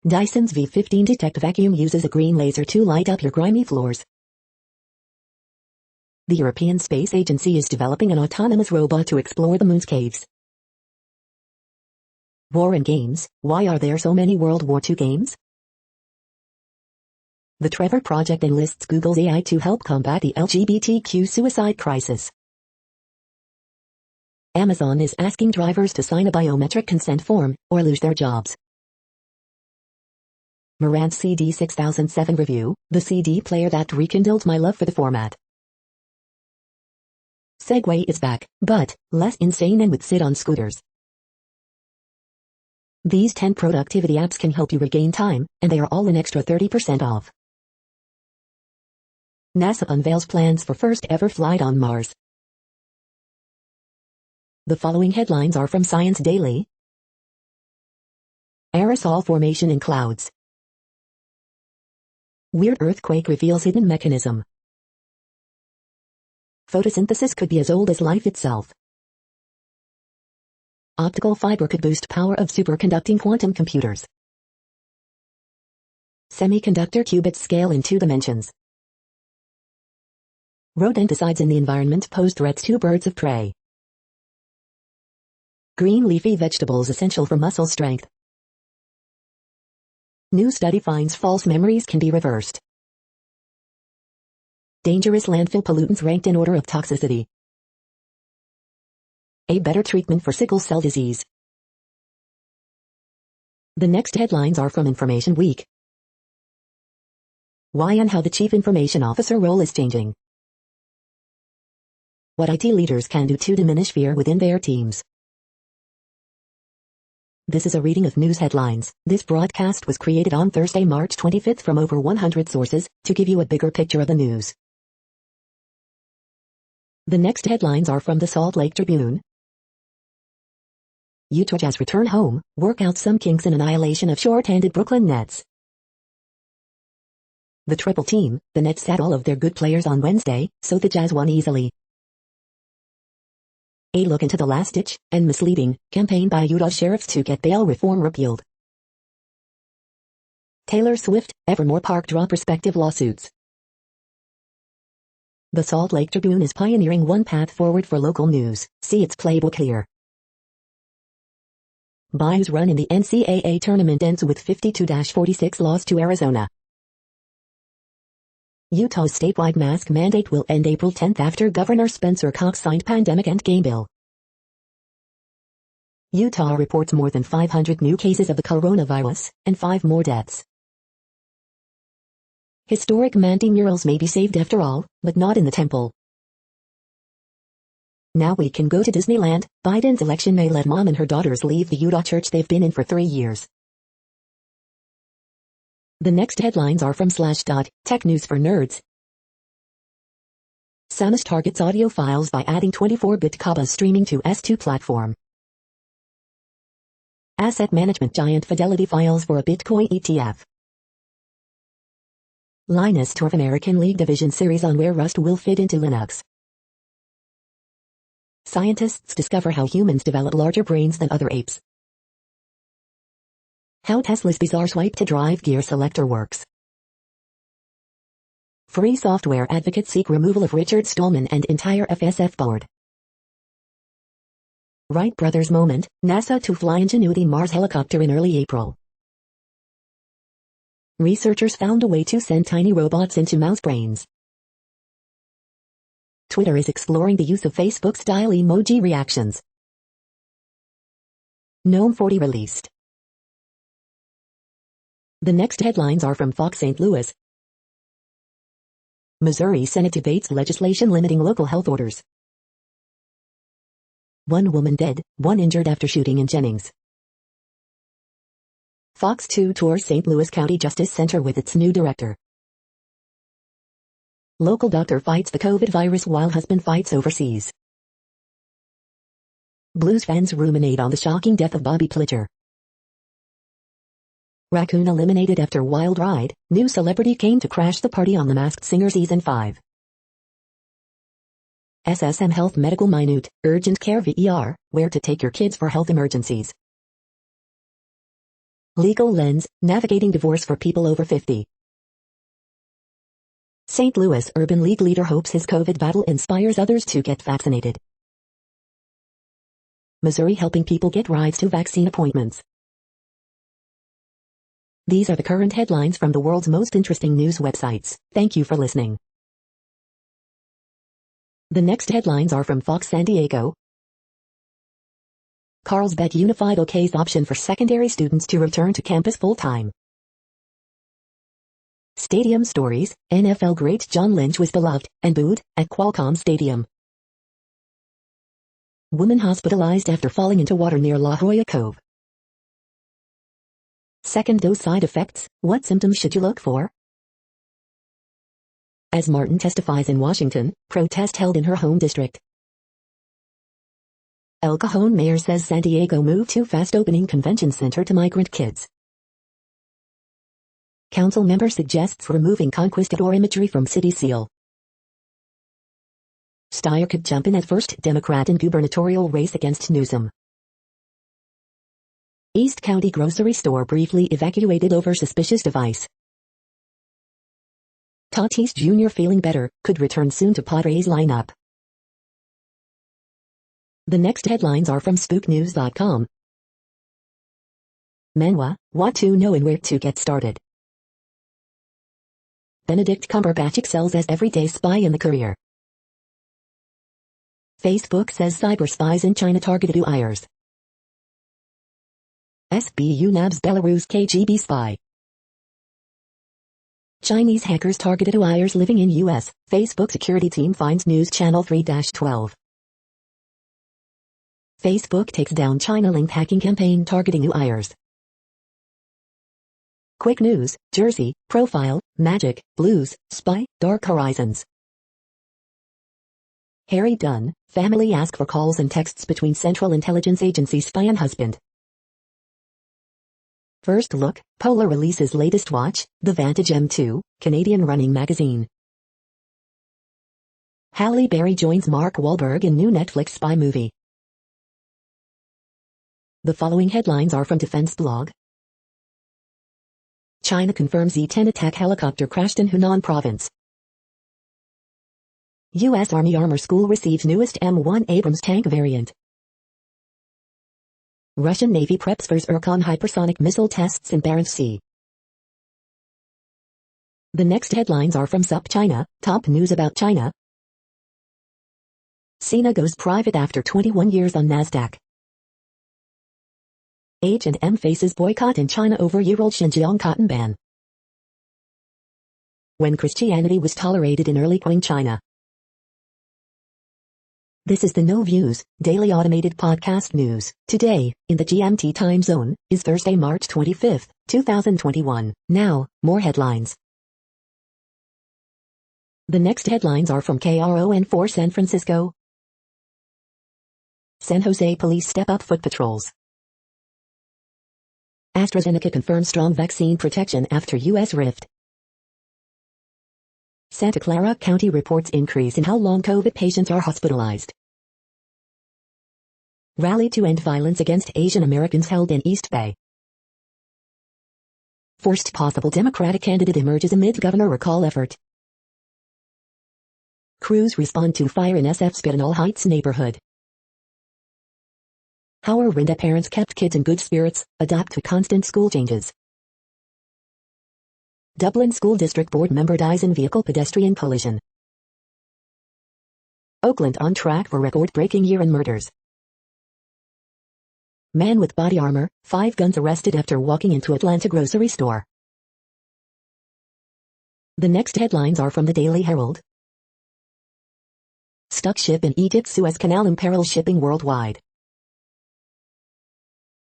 Dyson's V15 Detect vacuum uses a green laser to light up your grimy floors. The European Space Agency is developing an autonomous robot to explore the moon's caves. War in games. Why are there so many World War II games? The Trevor Project enlists Google's AI to help combat the LGBTQ suicide crisis. Amazon is asking drivers to sign a biometric consent form, or lose their jobs. Marantz CD 6007 review, the CD player that rekindled my love for the format. Segway is back, but less insane and with sit-on scooters. These 10 productivity apps can help you regain time, and they are all an extra 30% off. NASA unveils plans for first ever flight on Mars. The following headlines are from Science Daily. Aerosol formation in clouds. Weird earthquake reveals hidden mechanism. Photosynthesis could be as old as life itself. Optical fiber could boost power of superconducting quantum computers. Semiconductor qubits scale in 2 dimensions. Rodenticides in the environment pose threats to birds of prey. Green leafy vegetables essential for muscle strength. New study finds false memories can be reversed. Dangerous landfill pollutants ranked in order of toxicity. A better treatment for sickle cell disease. The next headlines are from Information Week. Why and how the Chief Information Officer role is changing. What IT leaders can do to diminish fear within their teams. This is a reading of news headlines. This broadcast was created on Thursday, March 25th from over 100 sources, to give you a bigger picture of the news. The next headlines are from the Salt Lake Tribune. Utah Jazz return home, work out some kinks in annihilation of short-handed Brooklyn Nets. The triple team, the Nets sat all of their good players on Wednesday, so the Jazz won easily. A look into the last-ditch, and misleading, campaign by Utah sheriffs to get bail reform repealed. Taylor Swift, Evermore Park drop prospective lawsuits. The Salt Lake Tribune is pioneering one path forward for local news. See its playbook here. Bayou's run in the NCAA tournament ends with 52-46 loss to Arizona. Utah's statewide mask mandate will end April 10th after Governor Spencer Cox signed pandemic endgame bill. Utah reports more than 500 new cases of the coronavirus, and 5 more deaths. Historic Mandy murals may be saved after all, but not in the temple. Now we can go to Disneyland. Biden's election may let mom and her daughters leave the Utah church they've been in for 3 years. The next headlines are from Slashdot, Tech News for Nerds. Samus targets audio files by adding 24-bit Kaba streaming to S2 platform. Asset management giant Fidelity files for a Bitcoin ETF. Linus Torv American League Division Series on where Rust will fit into Linux. Scientists discover how humans develop larger brains than other apes. How Tesla's bizarre swipe to drive gear selector works. Free software advocates seek removal of Richard Stallman and entire FSF board. Wright brothers moment, NASA to fly Ingenuity Mars helicopter in early April. Researchers found a way to send tiny robots into mouse brains. Twitter is exploring the use of Facebook-style emoji reactions. GNOME 40 released. The next headlines are from Fox St. Louis. Missouri Senate debates legislation limiting local health orders. 1 woman dead, 1 injured after shooting in Jennings. Fox 2 tours St. Louis County Justice Center with its new director. Local doctor fights the COVID virus while husband fights overseas. Blues fans ruminate on the shocking death of Bobby Plitcher. Raccoon eliminated after wild ride, new celebrity came to crash the party on The Masked Singer Season 5. SSM Health Medical Minute, Urgent Care VER, where to take your kids for health emergencies. Legal Lens, navigating divorce for people over 50. St. Louis Urban League leader hopes his COVID battle inspires others to get vaccinated. Missouri helping people get rides to vaccine appointments. These are the current headlines from the world's most interesting news websites. Thank you for listening. The next headlines are from Fox San Diego. Carlsbad Unified OK's option for secondary students to return to campus full-time. Stadium Stories, NFL great John Lynch was beloved and booed at Qualcomm Stadium. Woman hospitalized after falling into water near La Jolla Cove. Second dose side effects, what symptoms should you look for? As Martin testifies in Washington, protest held in her home district. El Cajon mayor says San Diego moved too fast opening convention center to migrant kids. Council member suggests removing conquistador imagery from city seal. Steyer could jump in at first Democrat in gubernatorial race against Newsom. East County grocery store briefly evacuated over suspicious device. Tatis Jr. feeling better, could return soon to Padres lineup. The next headlines are from SpookNews.com. Manhwa, what to know and where to get started. Benedict Cumberbatch excels as everyday spy in the career. Facebook says cyber spies in China targeted Uyghurs. SBU nabs Belarus KGB spy. Chinese hackers targeted Uyghurs living in U.S. Facebook security team finds News Channel 3-12. Facebook takes down China-linked hacking campaign targeting Uyghurs. Quick news, Jersey, profile, Magic, Blues, Spy, Dark Horizons. Harry Dunn, family ask for calls and texts between Central Intelligence Agency spy and husband. First look, Polar releases latest watch, the Vantage M2, Canadian running magazine. Halle Berry joins Mark Wahlberg in new Netflix spy movie. The following headlines are from Defense Blog. China confirms Z-10 attack helicopter crashed in Hunan province. U.S. Army Armor School receives newest M1 Abrams tank variant. Russian Navy preps for Zircon hypersonic missile tests in Barents Sea. The next headlines are from SupChina, top news about China. Sina goes private after 21 years on Nasdaq. H&M faces boycott in China over year-old Xinjiang cotton ban. When Christianity was tolerated in early Qing China. This is the No Views, daily automated podcast news. Today, in the GMT time zone, is Thursday, March 25, 2021. Now, more headlines. The next headlines are from KRON4 San Francisco. San Jose police step up foot patrols. AstraZeneca confirms strong vaccine protection after U.S. rift. Santa Clara County reports increase in how long COVID patients are hospitalized. Rally to end violence against Asian Americans held in East Bay. First possible Democratic candidate emerges amid governor recall effort. Crews respond to fire in SF Spittal Heights neighborhood. How Orinda parents kept kids in good spirits, adapt to constant school changes. Dublin School District Board member dies in vehicle pedestrian collision. Oakland on track for record-breaking year in murders. Man with body armor, 5 guns arrested after walking into Atlanta grocery store. The next headlines are from the Daily Herald. Stuck ship in Egypt's Suez Canal imperils shipping worldwide.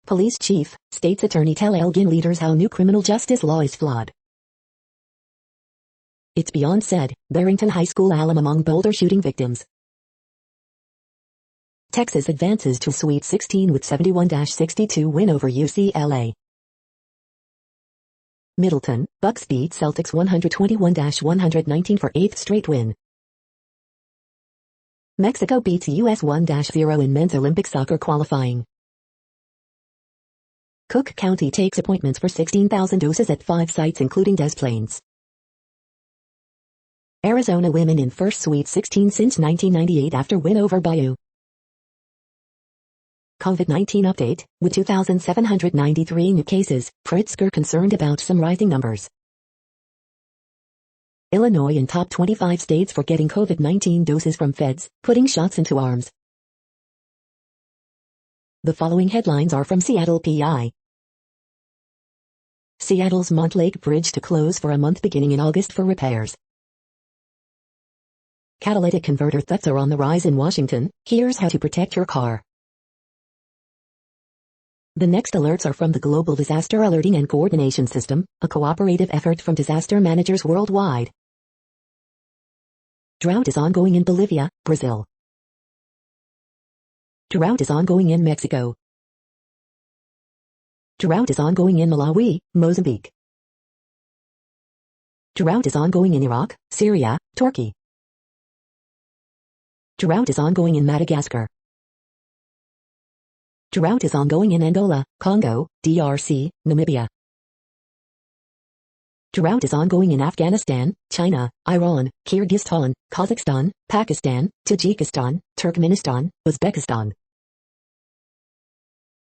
Police chief, state's attorney tell Elgin leaders how new criminal justice law is flawed. It's beyond said, Barrington High School alum among Boulder shooting victims. Texas advances to Sweet 16 with 71-62 win over UCLA. Middleton, Bucks beat Celtics 121-119 for 8th straight win. Mexico beats US 1-0 in men's Olympic soccer qualifying. Cook County takes appointments for 16,000 doses at 5 sites including Des Plaines. Arizona women in first Sweet 16 since 1998 after win over Bayou. COVID-19 update, with 2,793 new cases, Pritzker concerned about some rising numbers. Illinois in top 25 states for getting COVID-19 doses from feds, putting shots into arms. The following headlines are from Seattle PI. Seattle's Montlake Bridge to close for a month beginning in August for repairs. Catalytic converter thefts are on the rise in Washington. Here's how to protect your car. The next alerts are from the Global Disaster Alerting and Coordination System, a cooperative effort from disaster managers worldwide. Drought is ongoing in Bolivia, Brazil. Drought is ongoing in Mexico. Drought is ongoing in Malawi, Mozambique. Drought is ongoing in Iraq, Syria, Turkey. Drought is ongoing in Madagascar. Drought is ongoing in Angola, Congo, DRC, Namibia. Drought is ongoing in Afghanistan, China, Iran, Kyrgyzstan, Kazakhstan, Pakistan, Tajikistan, Turkmenistan, Uzbekistan.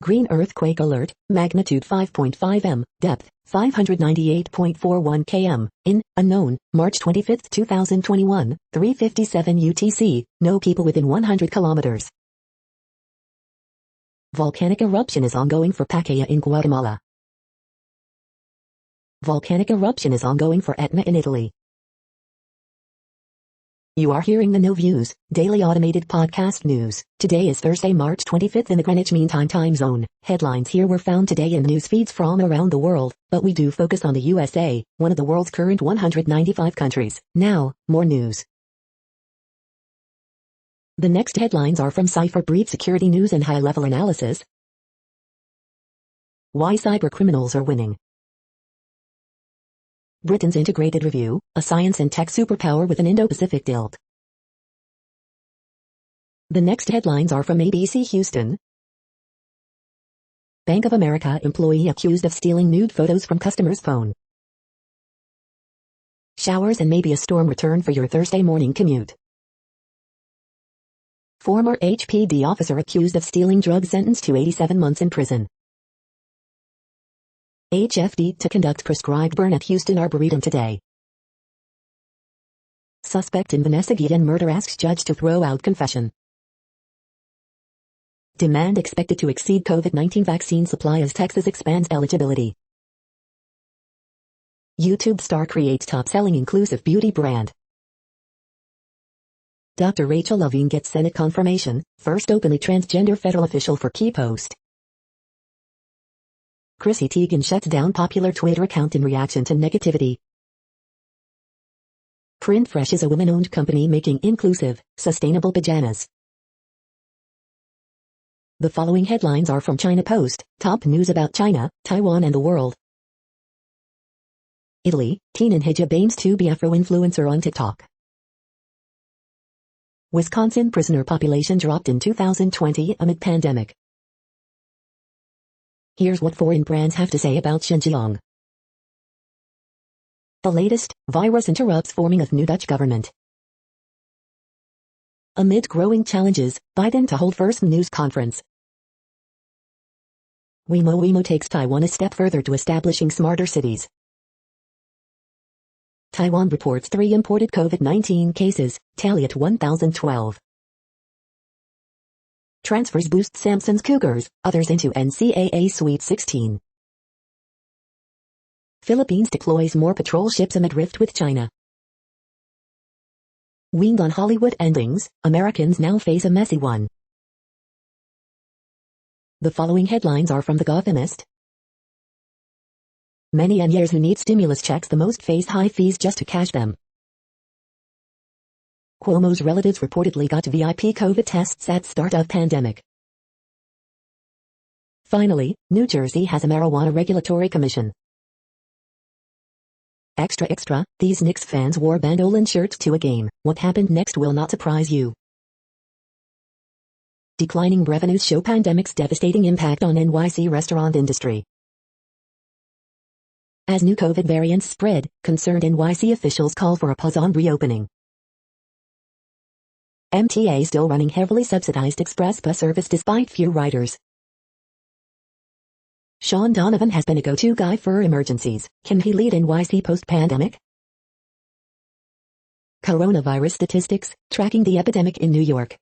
Green earthquake alert, magnitude 5.5 m, depth 598.41 km, in, unknown, March 25, 2021, 3:57 UTC, no people within 100 kilometers. Volcanic eruption is ongoing for Pacaya in Guatemala. Volcanic eruption is ongoing for Etna in Italy. You are hearing the No Views, daily automated podcast news. Today is Thursday, March 25th in the Greenwich Mean Time zone. Headlines here were found today in news feeds from around the world, but we do focus on the USA, one of the world's current 195 countries. Now, more news. The next headlines are from Cypher Brief Security News and High-Level Analysis. Why cybercriminals are winning. Britain's Integrated Review, a science and tech superpower with an Indo-Pacific tilt. The next headlines are from ABC Houston. Bank of America employee accused of stealing nude photos from customer's phone. Showers and maybe a storm return for your Thursday morning commute. Former HPD officer accused of stealing drugs sentenced to 87 months in prison. HFD to conduct prescribed burn at Houston Arboretum today. Suspect in Vanessa Guillen murder asks judge to throw out confession. Demand expected to exceed COVID-19 vaccine supply as Texas expands eligibility. YouTube star creates top-selling inclusive beauty brand. Dr. Rachel Levine gets Senate confirmation, first openly transgender federal official for key post. Chrissy Teigen shuts down popular Twitter account in reaction to negativity. Print Fresh is a women-owned company making inclusive, sustainable pajamas. The following headlines are from China Post, top news about China, Taiwan and the world. Italy, teen in hijab aims to be Afro-influencer on TikTok. Wisconsin prisoner population dropped in 2020 amid pandemic. Here's what foreign brands have to say about Xinjiang. The latest, virus interrupts forming of new Dutch government. Amid growing challenges, Biden to hold first news conference. Wemo takes Taiwan a step further to establishing smarter cities. Taiwan reports 3 imported COVID-19 cases, tally at 1,012. Transfers boost Samson's Cougars, others into NCAA Sweet 16. Philippines deploys more patrol ships amid rift with China. Weaned on Hollywood endings, Americans now face a messy one. The following headlines are from The Gothamist. Many years who need stimulus checks the most face high fees just to cash them. Cuomo's relatives reportedly got VIP COVID tests at start of pandemic. Finally, New Jersey has a marijuana regulatory commission. Extra, these Knicks fans wore Bandolin shirts to a game. What happened next will not surprise you. Declining revenues show pandemic's devastating impact on NYC restaurant industry. As new COVID variants spread, concerned NYC officials call for a pause on reopening. MTA still running heavily subsidized express bus service despite few riders. Sean Donovan has been a go-to guy for emergencies. Can he lead NYC post-pandemic? Coronavirus statistics, tracking the epidemic in New York.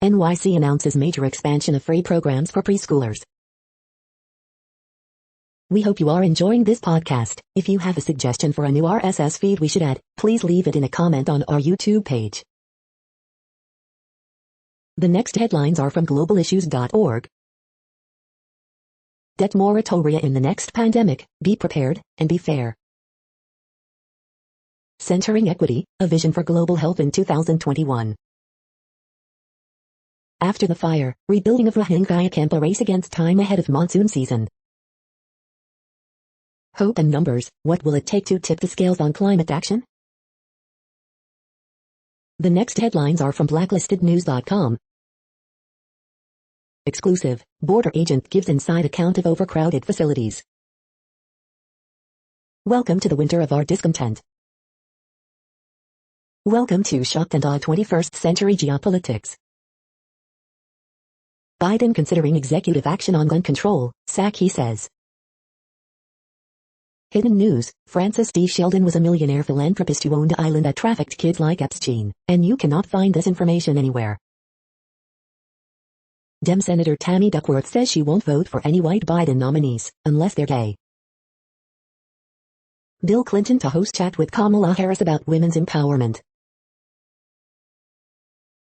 NYC announces major expansion of free programs for preschoolers. We hope you are enjoying this podcast. If you have a suggestion for a new RSS feed we should add, please leave it in a comment on our YouTube page. The next headlines are from globalissues.org. Debt moratoria in the next pandemic, be prepared, and be fair. Centering Equity, a vision for global health in 2021. After the fire, rebuilding of Rohingya camp, a race against time ahead of monsoon season. Hope and numbers, what will it take to tip the scales on climate action? The next headlines are from blacklistednews.com. Exclusive, border agent gives inside account of overcrowded facilities. Welcome to the winter of our discontent. Welcome to shocked and awed 21st century geopolitics. Biden considering executive action on gun control, Psaki says. Hidden news, Francis D. Sheldon was a millionaire philanthropist who owned an island that trafficked kids like Epstein, and you cannot find this information anywhere. Dem Senator Tammy Duckworth says she won't vote for any white Biden nominees, unless they're gay. Bill Clinton to host chat with Kamala Harris about women's empowerment.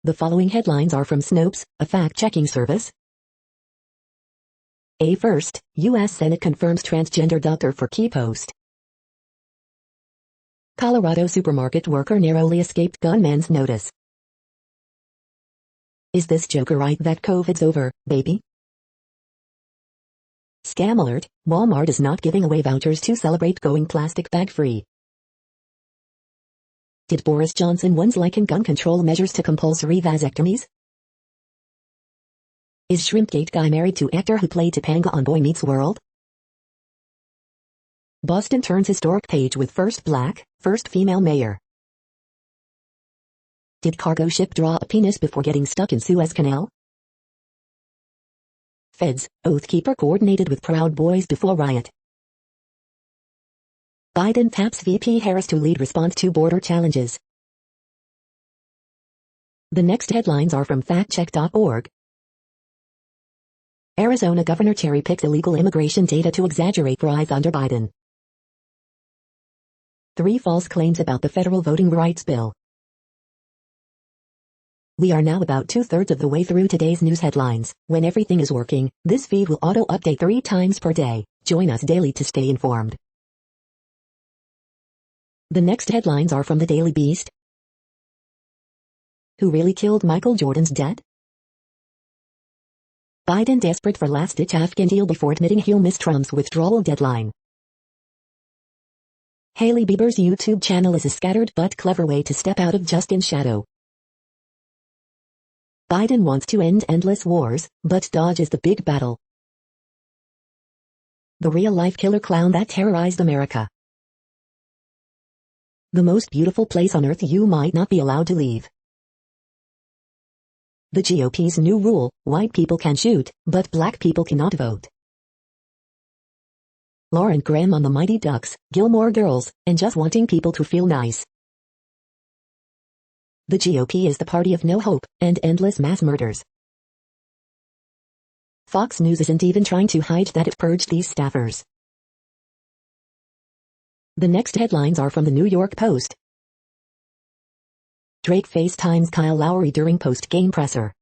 The following headlines are from Snopes, a fact-checking service. First, U.S. Senate confirms transgender doctor for key post. Colorado supermarket worker narrowly escaped gunman's notice. Is this joker right that COVID's over, baby? Scam alert, Walmart is not giving away vouchers to celebrate going plastic bag free. Did Boris Johnson once liken gun control measures to compulsory vasectomies? Is Shrimpgate guy married to actor who played Topanga on Boy Meets World? Boston turns historic page with first black, first female mayor. Did cargo ship draw a penis before getting stuck in Suez Canal? Feds, Oath Keeper coordinated with Proud Boys before riot. Biden taps VP Harris to lead response to border challenges. The next headlines are from factcheck.org. Arizona Governor cherry-picks illegal immigration data to exaggerate rise under Biden. 3 false claims about the federal voting rights bill. We are now about 2/3 of the way through today's news headlines. When everything is working, this feed will auto-update 3 times per day. Join us daily to stay informed. The next headlines are from the Daily Beast. Who really killed Michael Jordan's dad? Biden desperate for last-ditch Afghan deal before admitting he'll miss Trump's withdrawal deadline. Hailey Bieber's YouTube channel is a scattered but clever way to step out of Justin's shadow. Biden wants to end endless wars, but dodges the big battle. The real-life killer clown that terrorized America. The most beautiful place on earth you might not be allowed to leave. The GOP's new rule, white people can shoot, but black people cannot vote. Lauren Graham on the Mighty Ducks, Gilmore Girls, and just wanting people to feel nice. The GOP is the party of no hope, and endless mass murders. Fox News isn't even trying to hide that it purged these staffers. The next headlines are from the New York Post. Drake FaceTimes Kyle Lowry during post-game presser.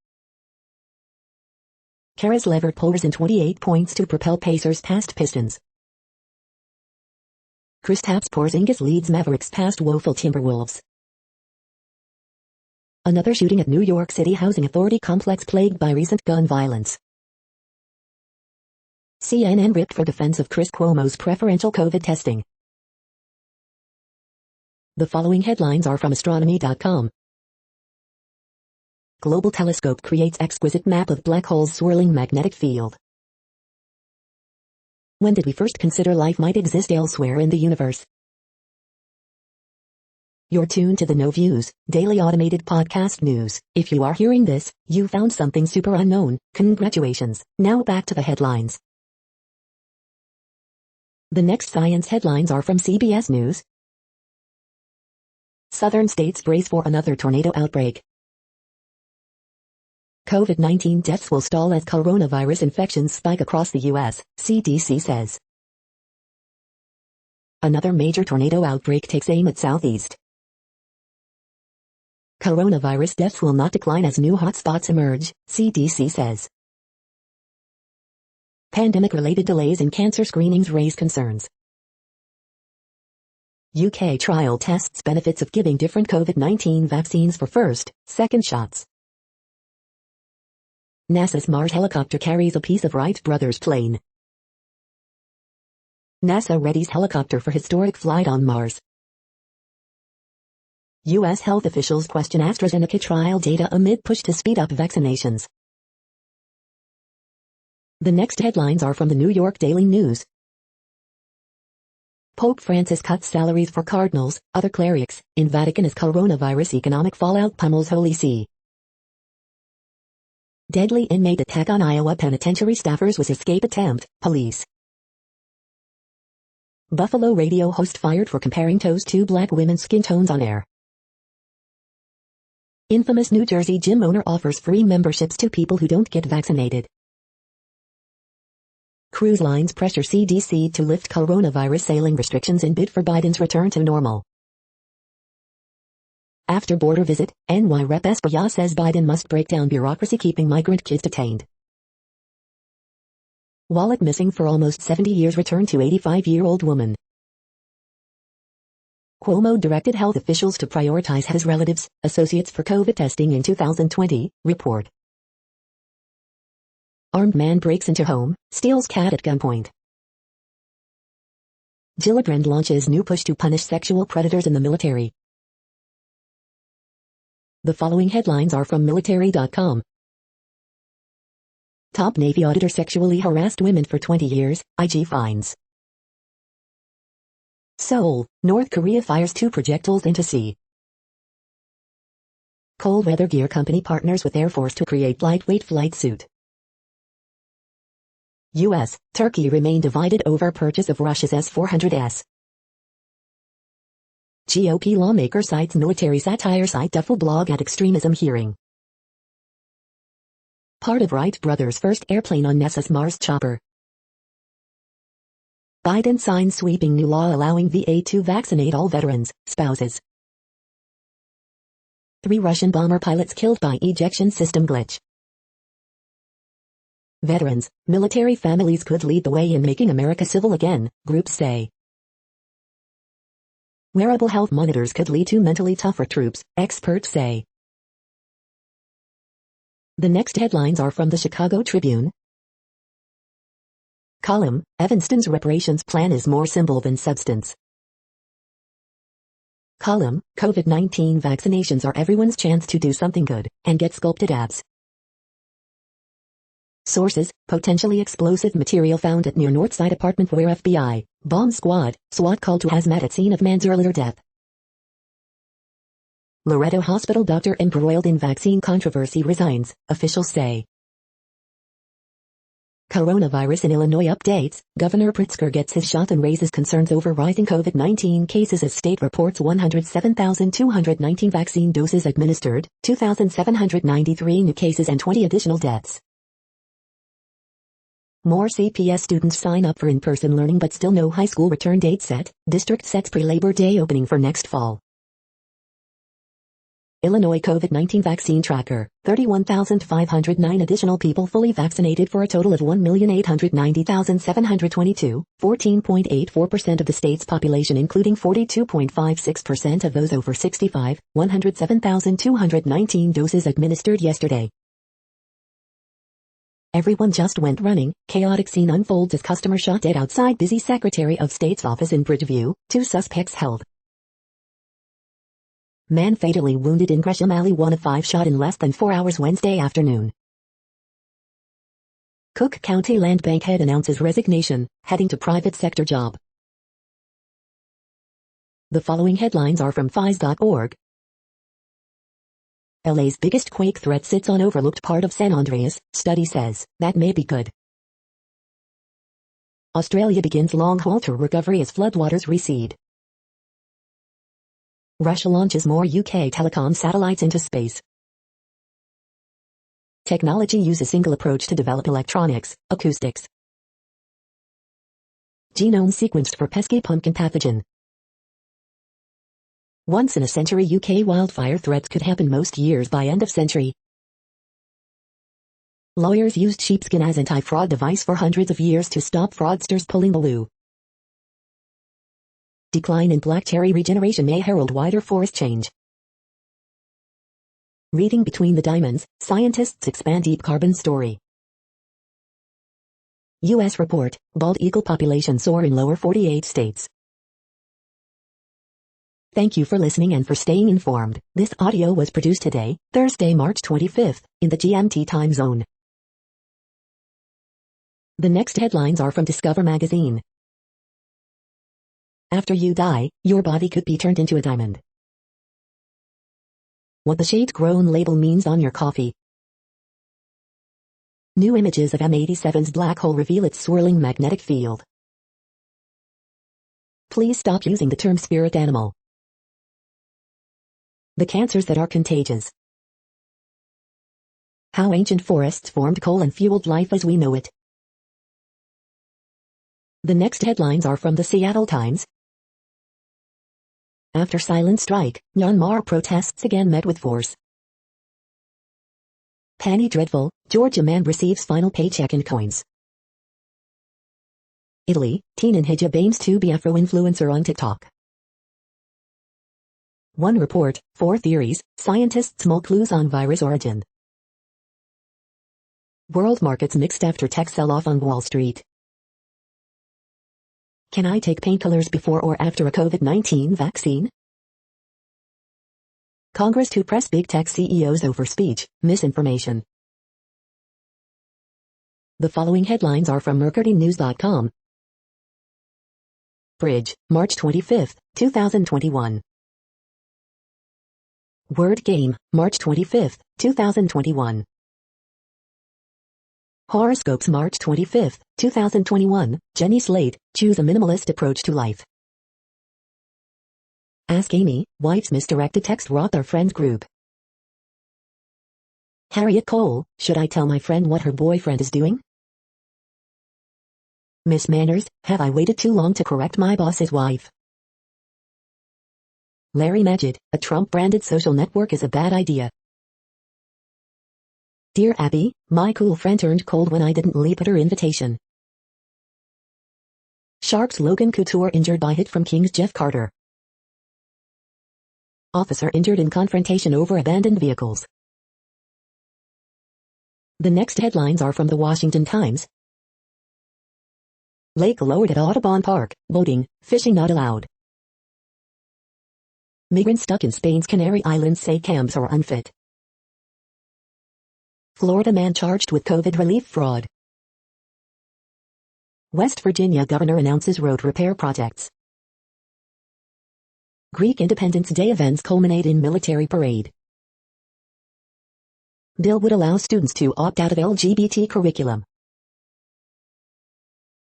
Caris LeVert pours in 28 points to propel Pacers past Pistons. Kristaps Porzingis leads Mavericks past woeful Timberwolves. Another shooting at New York City Housing Authority complex plagued by recent gun violence. CNN ripped for defense of Chris Cuomo's preferential COVID testing. The following headlines are from astronomy.com. Global telescope creates exquisite map of black hole's swirling magnetic field. When did we first consider life might exist elsewhere in the universe? You're tuned to the No Views, daily automated podcast news. If you are hearing this, you found something super unknown. Congratulations. Now back to the headlines. The next science headlines are from CBS News. Southern states brace for another tornado outbreak. COVID-19 deaths will stall as coronavirus infections spike across the U.S., CDC says. Another major tornado outbreak takes aim at Southeast. Coronavirus deaths will not decline as new hotspots emerge, CDC says. Pandemic-related delays in cancer screenings raise concerns. UK trial tests benefits of giving different COVID-19 vaccines for first, second shots. NASA's Mars helicopter carries a piece of Wright brothers' plane. NASA readies helicopter for historic flight on Mars. U.S. health officials question AstraZeneca trial data amid push to speed up vaccinations. The next headlines are from the New York Daily News. Pope Francis cuts salaries for cardinals, other clerics, in Vatican as coronavirus economic fallout pummels Holy See. Deadly inmate attack on Iowa penitentiary staffers was escape attempt, police. Buffalo radio host fired for comparing toes to black women's skin tones on air. Infamous New Jersey gym owner offers free memberships to people who don't get vaccinated. Cruise lines pressure CDC to lift coronavirus sailing restrictions in bid for Biden's return to normal. After border visit, NY Rep. Esparza says Biden must break down bureaucracy keeping migrant kids detained. Wallet missing for almost 70 years returned to 85-year-old woman. Cuomo directed health officials to prioritize his relatives, associates for COVID testing in 2020, report. Armed man breaks into home, steals cat at gunpoint. Gillibrand launches new push to punish sexual predators in the military. The following headlines are from military.com. Top Navy auditor sexually harassed women for 20 years, IG fines. Seoul, North Korea fires 2 projectiles into sea. Cold weather gear company partners with Air Force to create lightweight flight suit. U.S., Turkey remain divided over purchase of Russia's S-400S. GOP lawmaker cites military satire site Duffel blog at extremism hearing. Part of Wright brothers' first airplane on NASA's Mars chopper. Biden signs sweeping new law allowing VA to vaccinate all veterans, spouses. 3 Russian bomber pilots killed by ejection system glitch. Veterans, military families could lead the way in making America civil again, groups say. Wearable health monitors could lead to mentally tougher troops, experts say. The next headlines are from the Chicago Tribune. Column, Evanston's reparations plan is more symbol than substance. Column, COVID-19 vaccinations are everyone's chance to do something good, and get sculpted abs. Sources, potentially explosive material found at near Northside apartment where FBI, bomb squad, SWAT called to hazmat at scene of man's earlier death. Loretto Hospital doctor embroiled in vaccine controversy resigns, officials say. Coronavirus in Illinois updates, Governor Pritzker gets his shot and raises concerns over rising COVID-19 cases as state reports 107,219 vaccine doses administered, 2,793 new cases and 20 additional deaths. More CPS students sign up for in-person learning but still no high school return date set, district sets pre-Labor Day opening for next fall. Illinois COVID-19 vaccine tracker, 31,509 additional people fully vaccinated for a total of 1,890,722, 14.84% of the state's population including 42.56% of those over 65, 107,219 doses administered yesterday. Everyone just went running, chaotic scene unfolds as customer shot dead outside busy Secretary of State's office in Bridgeview, 2 suspects held. Man fatally wounded in Gresham Alley, 1 of 5 shot in less than 4 hours Wednesday afternoon. Cook County Land Bank head announces resignation, heading to private sector job. The following headlines are from FIS.org. LA's biggest quake threat sits on overlooked part of San Andreas, study says. That may be good. Australia begins long-haul tour recovery as floodwaters recede. Russia launches more UK telecom satellites into space. Technology uses a single approach to develop electronics, acoustics. Genome sequenced for pesky pumpkin pathogen. Once-in-a-century UK wildfire threats could happen most years by end of century. Lawyers used sheepskin as anti-fraud device for hundreds of years to stop fraudsters pulling the loo. Decline in black cherry regeneration may herald wider forest change. Reading between the diamonds, scientists expand deep carbon story. U.S. report, bald eagle population soar in lower 48 states. Thank you for listening and for staying informed. This audio was produced today, Thursday, March 25th, in the GMT time zone. The next headlines are from Discover magazine. After you die, your body could be turned into a diamond. What the shade-grown label means on your coffee. New images of M87's black hole reveal its swirling magnetic field. Please stop using the term spirit animal. The cancers that are contagious. How ancient forests formed coal and fueled life as we know it. The next headlines are from the Seattle Times. After silent strike, Myanmar protests again met with force. Penny dreadful, Georgia man receives final paycheck in coins. Italy, teen in hijab aims to be Afro-influencer on TikTok. One report, 4 theories, scientists mull clues on virus origin. World markets mixed after tech sell-off on Wall Street. Can I take painkillers before or after a COVID-19 vaccine? Congress to press big tech CEOs over speech, misinformation. The following headlines are from mercurynews.com. Bridge, March 25, 2021. Word Game, March 25, 2021. Horoscopes, March 25, 2021, Jenny Slate, choose a minimalist approach to life. Ask Amy, wife's misdirected text rocked our friend group. Harriet Cole, should I tell my friend what her boyfriend is doing? Miss Manners, have I waited too long to correct my boss's wife? Larry Majid, a Trump-branded social network is a bad idea. Dear Abby, my cool friend turned cold when I didn't leap at her invitation. Sharks Logan Couture injured by hit from King's Jeff Carter. Officer injured in confrontation over abandoned vehicles. The next headlines are from the Washington Times. Lake lowered at Audubon Park, boating, fishing not allowed. Migrants stuck in Spain's Canary Islands say camps are unfit. Florida man charged with COVID relief fraud. West Virginia governor announces road repair projects. Greek Independence Day events culminate in military parade. Bill would allow students to opt out of LGBT curriculum.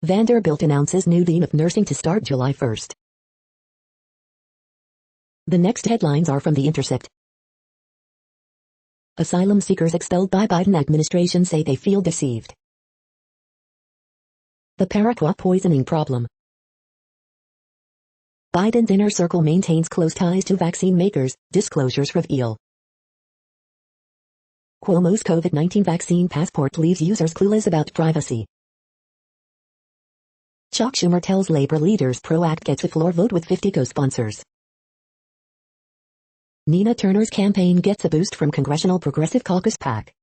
Vanderbilt announces new dean of nursing to start July 1st. The next headlines are from The Intercept. Asylum seekers expelled by Biden administration say they feel deceived. The Paraquat poisoning problem. Biden's inner circle maintains close ties to vaccine makers, disclosures reveal. Cuomo's COVID-19 vaccine passport leaves users clueless about privacy. Chuck Schumer tells labor leaders PRO-Act gets a floor vote with 50 co-sponsors. Nina Turner's campaign gets a boost from Congressional Progressive Caucus PAC.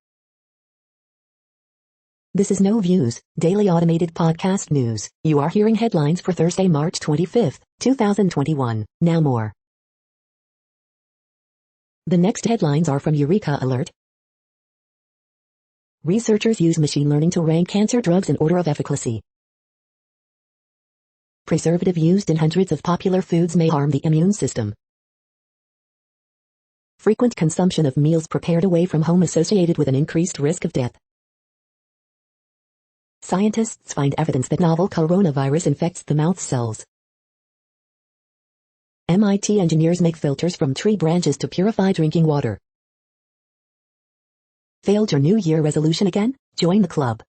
This is No Views, daily automated podcast news. You are hearing headlines for Thursday, March 25, 2021. Now more. The next headlines are from Eureka Alert. Researchers use machine learning to rank cancer drugs in order of efficacy. Preservative used in hundreds of popular foods may harm the immune system. Frequent consumption of meals prepared away from home associated with an increased risk of death. Scientists find evidence that novel coronavirus infects the mouth cells. MIT engineers make filters from tree branches to purify drinking water. Failed your New Year resolution again? Join the club.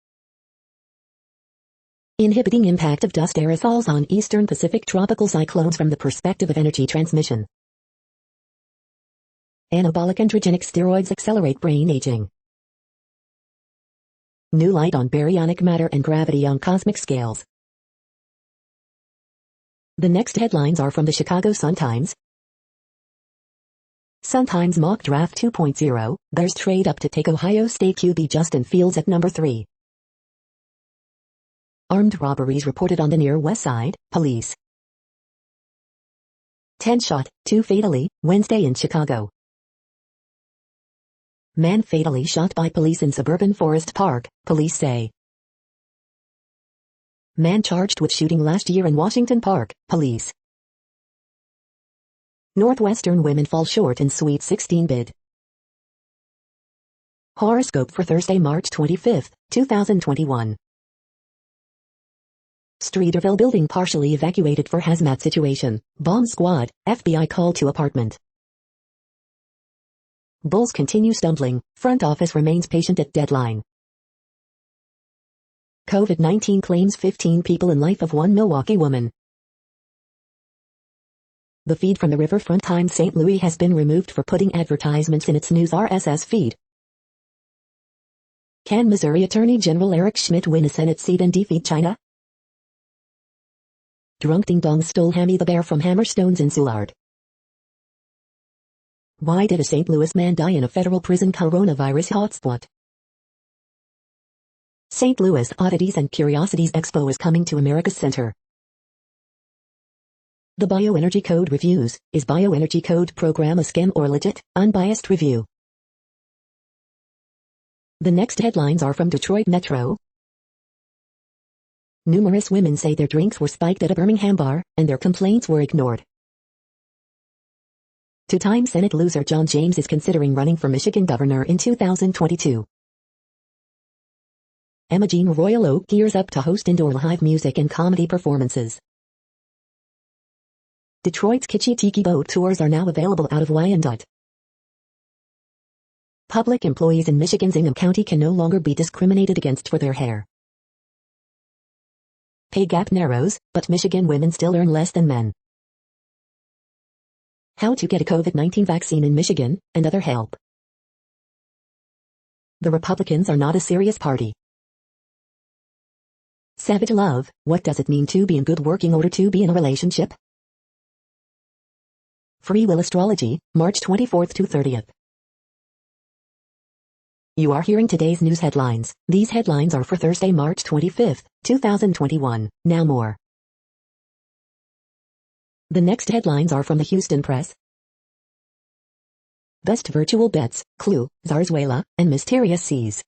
Inhibiting impact of dust aerosols on eastern Pacific tropical cyclones from the perspective of energy transmission. Anabolic androgenic steroids accelerate brain aging. New light on baryonic matter and gravity on cosmic scales. The next headlines are from the Chicago Sun-Times. Sun-Times mock draft 2.0, Bears trade up to take Ohio State QB Justin Fields at number 3. Armed robberies reported on the near West Side, police. 10 shot, 2 fatally, Wednesday in Chicago. Man fatally shot by police in suburban Forest Park, police say. Man charged with shooting last year in Washington Park, police. Northwestern women fall short in Sweet 16 bid. Horoscope for Thursday, March 25, 2021. Streeterville building partially evacuated for hazmat situation. Bomb squad, FBI call to apartment. Bulls continue stumbling, front office remains patient at deadline. COVID-19 claims 15 people in life of one Milwaukee woman. The feed from the Riverfront Times St. Louis has been removed for putting advertisements in its news RSS feed. Can Missouri Attorney General Eric Schmidt win a Senate seat and defeat China? Drunk Ding Dong stole Hammy the bear from Hammerstones in Soulard. Why did a St. Louis man die in a federal prison coronavirus hotspot? St. Louis Oddities and Curiosities Expo is coming to America's Center. The Bioenergy Code reviews, is Bioenergy Code program a scam or legit? Unbiased review. The next headlines are from Detroit Metro. Numerous women say their drinks were spiked at a Birmingham bar, and their complaints were ignored. Two-time Senate loser John James is considering running for Michigan governor in 2022. Emma Jean Royal Oak gears up to host indoor live music and comedy performances. Detroit's Kitschy Tiki boat tours are now available out of Wyandotte. Public employees in Michigan's Ingham County can no longer be discriminated against for their hair. Pay gap narrows, but Michigan women still earn less than men. How to get a COVID-19 vaccine in Michigan, and other help. The Republicans are not a serious party. Savage love, what does it mean to be in good working order to be in a relationship? Free Will Astrology, March 24th to 30th. You are hearing today's news headlines. These headlines are for Thursday, March 25th, 2021. Now more. The next headlines are from the Houston Press. Best virtual bets, Clue, Zarzuela, and Mysterious Seas.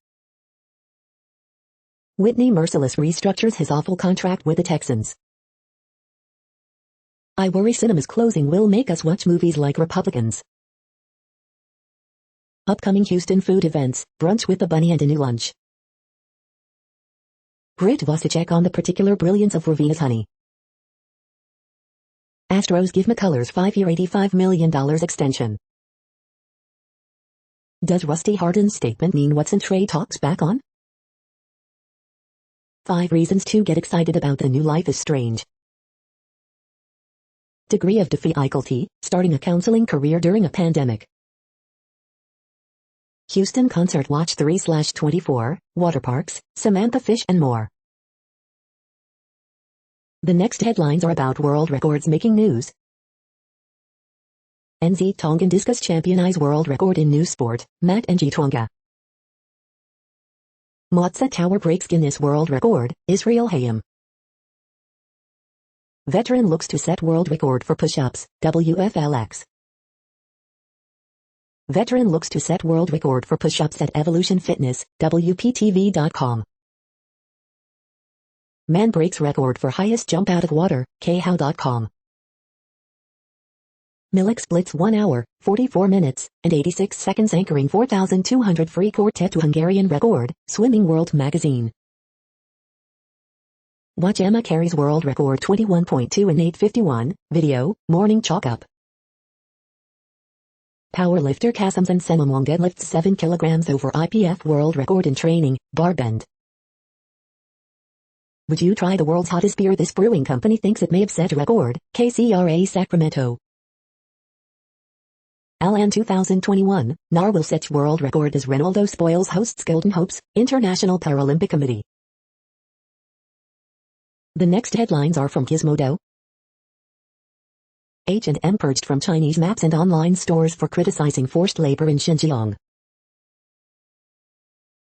Whitney Merciless restructures his awful contract with the Texans. I worry cinemas closing will make us watch movies like Republicans. Upcoming Houston food events, brunch with a bunny and a new lunch. Brit Vosicek on the particular brilliance of Ravina's honey. Astros give McCullers 5-year $85 million extension. Does Rusty Harden's statement mean Watson trade talks back on? 5 reasons to get excited about the new Life is Strange. Degree of difficulty, starting a counseling career during a pandemic. Houston Concert Watch 3/24, water parks, Samantha Fish and more. The next headlines are about world records making news. NZ Tongan discus champion eyes world record in new sport, Matt Ng Tonga. Motsa Tower breaks Guinness World Record, Israel Hayam. Veteran looks to set world record for push-ups, WFLX. Veteran looks to set world record for push-ups at Evolution Fitness, WPTV.com. Man breaks record for highest jump out of water, khow.com. Milik splits 1 hour, 44 minutes, and 86 seconds anchoring 4,200 free quartet to Hungarian record, Swimming World magazine. Watch Emma carries world record 21.2 and 8:51, video, morning chalk-up. Powerlifter Kasamson Senamwang deadlifts 7 kilograms over IPF world record in training, bar bend. Would you try the world's hottest beer? This brewing company thinks it may have set a record, KCRA Sacramento. Alan 2021, NAR will set world record as Ronaldo spoils hosts Golden Hopes, International Paralympic Committee. The next headlines are from Gizmodo. H&M purged from Chinese maps and online stores for criticizing forced labor in Xinjiang.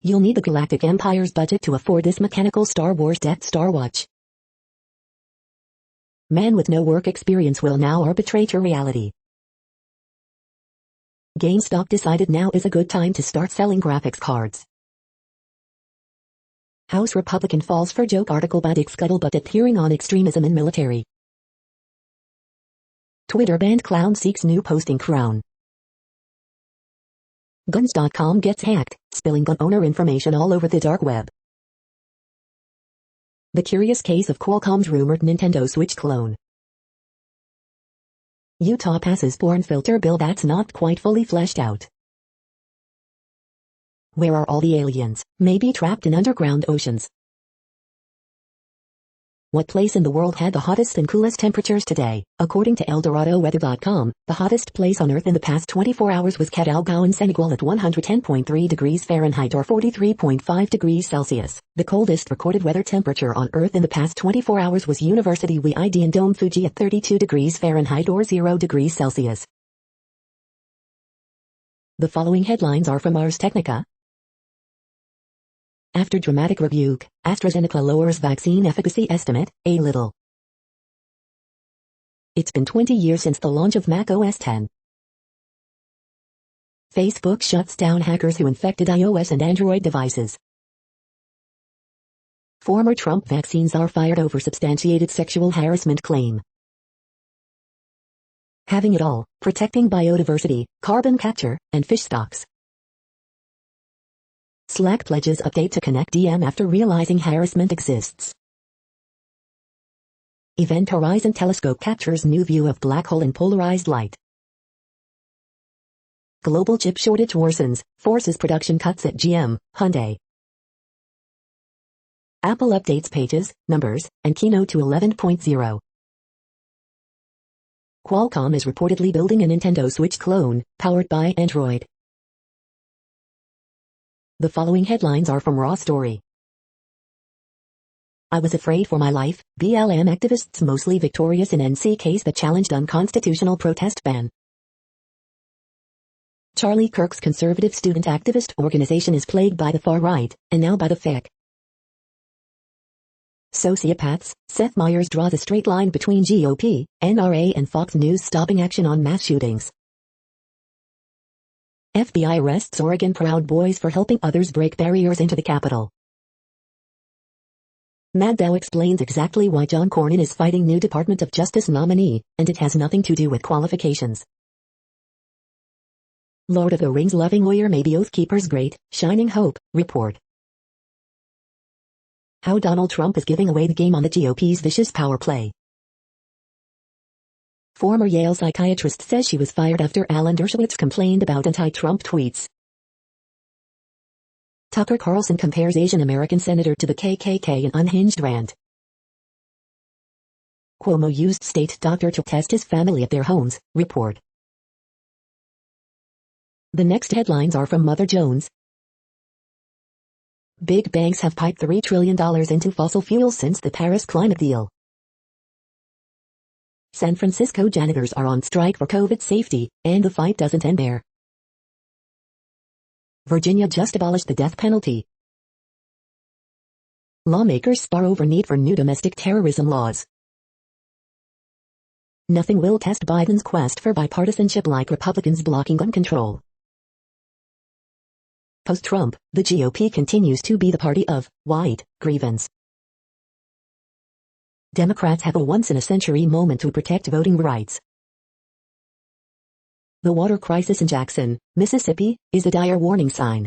You'll need the Galactic Empire's budget to afford this mechanical Star Wars Death Star watch. Man with no work experience will now arbitrate your reality. GameStop decided now is a good time to start selling graphics cards. House Republican falls for joke article by Dick Scuttlebutt appearing on extremism in military. Twitter banned clown seeks new posting crown. Guns.com gets hacked, spilling gun owner information all over the dark web. The curious case of Qualcomm's rumored Nintendo Switch clone. Utah passes porn filter bill that's not quite fully fleshed out. Where are all the aliens, maybe trapped in underground oceans? What place in the world had the hottest and coolest temperatures today? According to ElDoradoWeather.com, the hottest place on Earth in the past 24 hours was Kadaugao in Senegal at 110.3 degrees Fahrenheit or 43.5 degrees Celsius. The coldest recorded weather temperature on Earth in the past 24 hours was University Wi-ID in Dome Fuji at 32 degrees Fahrenheit or 0 degrees Celsius. The following headlines are from Ars Technica. After dramatic rebuke, AstraZeneca lowers vaccine efficacy estimate, a little. It's been 20 years since the launch of Mac OS X. Facebook shuts down hackers who infected iOS and Android devices. Former Trump vaccines are fired over substantiated sexual harassment claim. Having it all, protecting biodiversity, carbon capture, and fish stocks. Slack pledges update to connect DM after realizing harassment exists. Event Horizon Telescope captures new view of black hole in polarized light. Global chip shortage worsens, forces production cuts at GM, Hyundai. Apple updates pages, numbers, and Keynote to 11.0. Qualcomm is reportedly building a Nintendo Switch clone, powered by Android. The following headlines are from Raw Story. I was afraid for my life, BLM activists mostly victorious in NC case that challenged unconstitutional protest ban. Charlie Kirk's conservative student activist organization is plagued by the far right, and now by the FEC. Sociopaths, Seth Meyers draws a straight line between GOP, NRA and Fox News stopping action on mass shootings. FBI arrests Oregon Proud Boys for helping others break barriers into the Capitol. Maddow explains exactly why John Cornyn is fighting new Department of Justice nominee, and it has nothing to do with qualifications. Lord of the Rings loving lawyer may be Oathkeeper's great, shining hope, report. How Donald Trump is giving away the game on the GOP's vicious power play. Former Yale psychiatrist says she was fired after Alan Dershowitz complained about anti-Trump tweets. Tucker Carlson compares Asian American senator to the KKK in unhinged rant. Cuomo used state doctor to test his family at their homes, report. The next headlines are from Mother Jones. Big banks have piped $3 trillion into fossil fuels since the Paris climate deal. San Francisco janitors are on strike for COVID safety, and the fight doesn't end there. Virginia just abolished the death penalty. Lawmakers spar over need for new domestic terrorism laws. Nothing will test Biden's quest for bipartisanship like Republicans blocking gun control. Post-Trump, the GOP continues to be the party of white grievance. Democrats have a once-in-a-century moment to protect voting rights. The water crisis in Jackson, Mississippi, is a dire warning sign.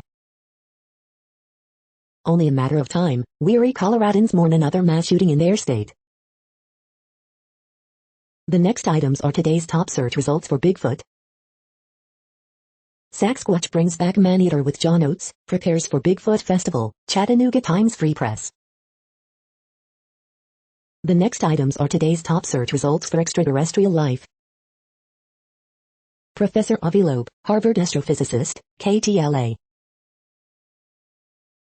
Only a matter of time, weary Coloradans mourn another mass shooting in their state. The next items are today's top search results for Bigfoot. Sasquatch brings back Maneater with John Oates, prepares for Bigfoot Festival, Chattanooga Times Free Press. The next items are today's top search results for extraterrestrial life. Professor Avi Loeb, Harvard astrophysicist, KTLA.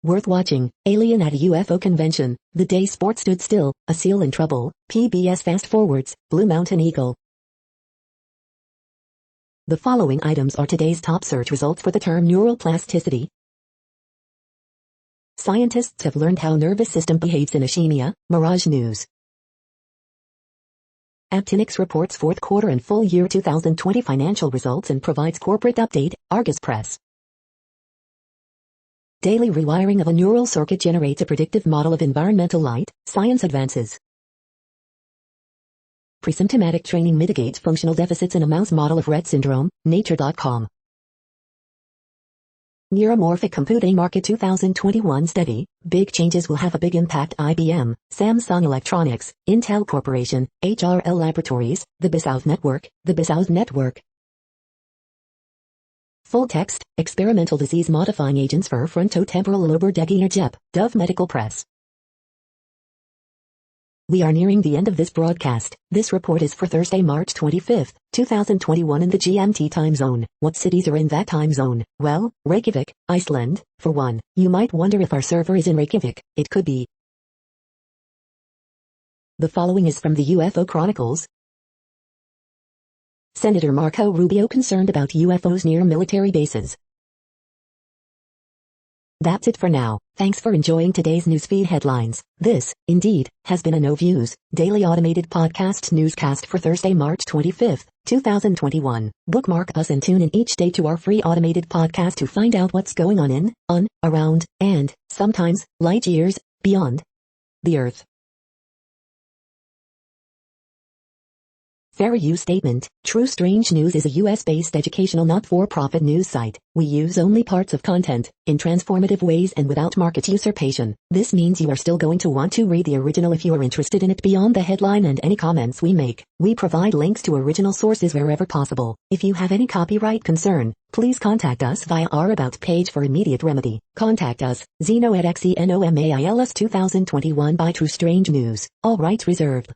Worth watching, alien at a UFO convention, the day sports stood still, a seal in trouble, PBS fast forwards, Blue Mountain Eagle. The following items are today's top search results for the term neural plasticity. Scientists have learned how nervous system behaves in ischemia, Mirage News. Aptinix reports fourth quarter and full year 2020 financial results and provides corporate update, Argus Press. Daily rewiring of a neural circuit generates a predictive model of environmental light, science advances. Presymptomatic training mitigates functional deficits in a mouse model of Rett syndrome, Nature.com. Neuromorphic Computing Market 2021 study, big changes will have a big impact. IBM, Samsung Electronics, Intel Corporation, HRL Laboratories, the Bissau Network. Full text, experimental disease-modifying agents for frontotemporal lobar degenerate, Dove Medical Press. We are nearing the end of this broadcast. This report is for Thursday, March 25, 2021 in the GMT time zone. What cities are in that time zone? Well, Reykjavik, Iceland, for one. You might wonder if our server is in Reykjavik. It could be. The following is from the UFO Chronicles. Senator Marco Rubio concerned about UFOs near military bases. That's it for now. Thanks for enjoying today's newsfeed headlines. This, indeed, has been a No Views, daily automated podcast newscast for Thursday, March 25, 2021. Bookmark us and tune in each day to our free automated podcast to find out what's going on, around, and, sometimes, light years, beyond the Earth. Fair use statement. True Strange News is a US-based educational not-for-profit news site. We use only parts of content, in transformative ways and without market usurpation. This means you are still going to want to read the original if you are interested in it beyond the headline and any comments we make. We provide links to original sources wherever possible. If you have any copyright concern, please contact us via our About page for immediate remedy. Contact us, Zeno@XENOMAILS 2021 by True Strange News. All rights reserved.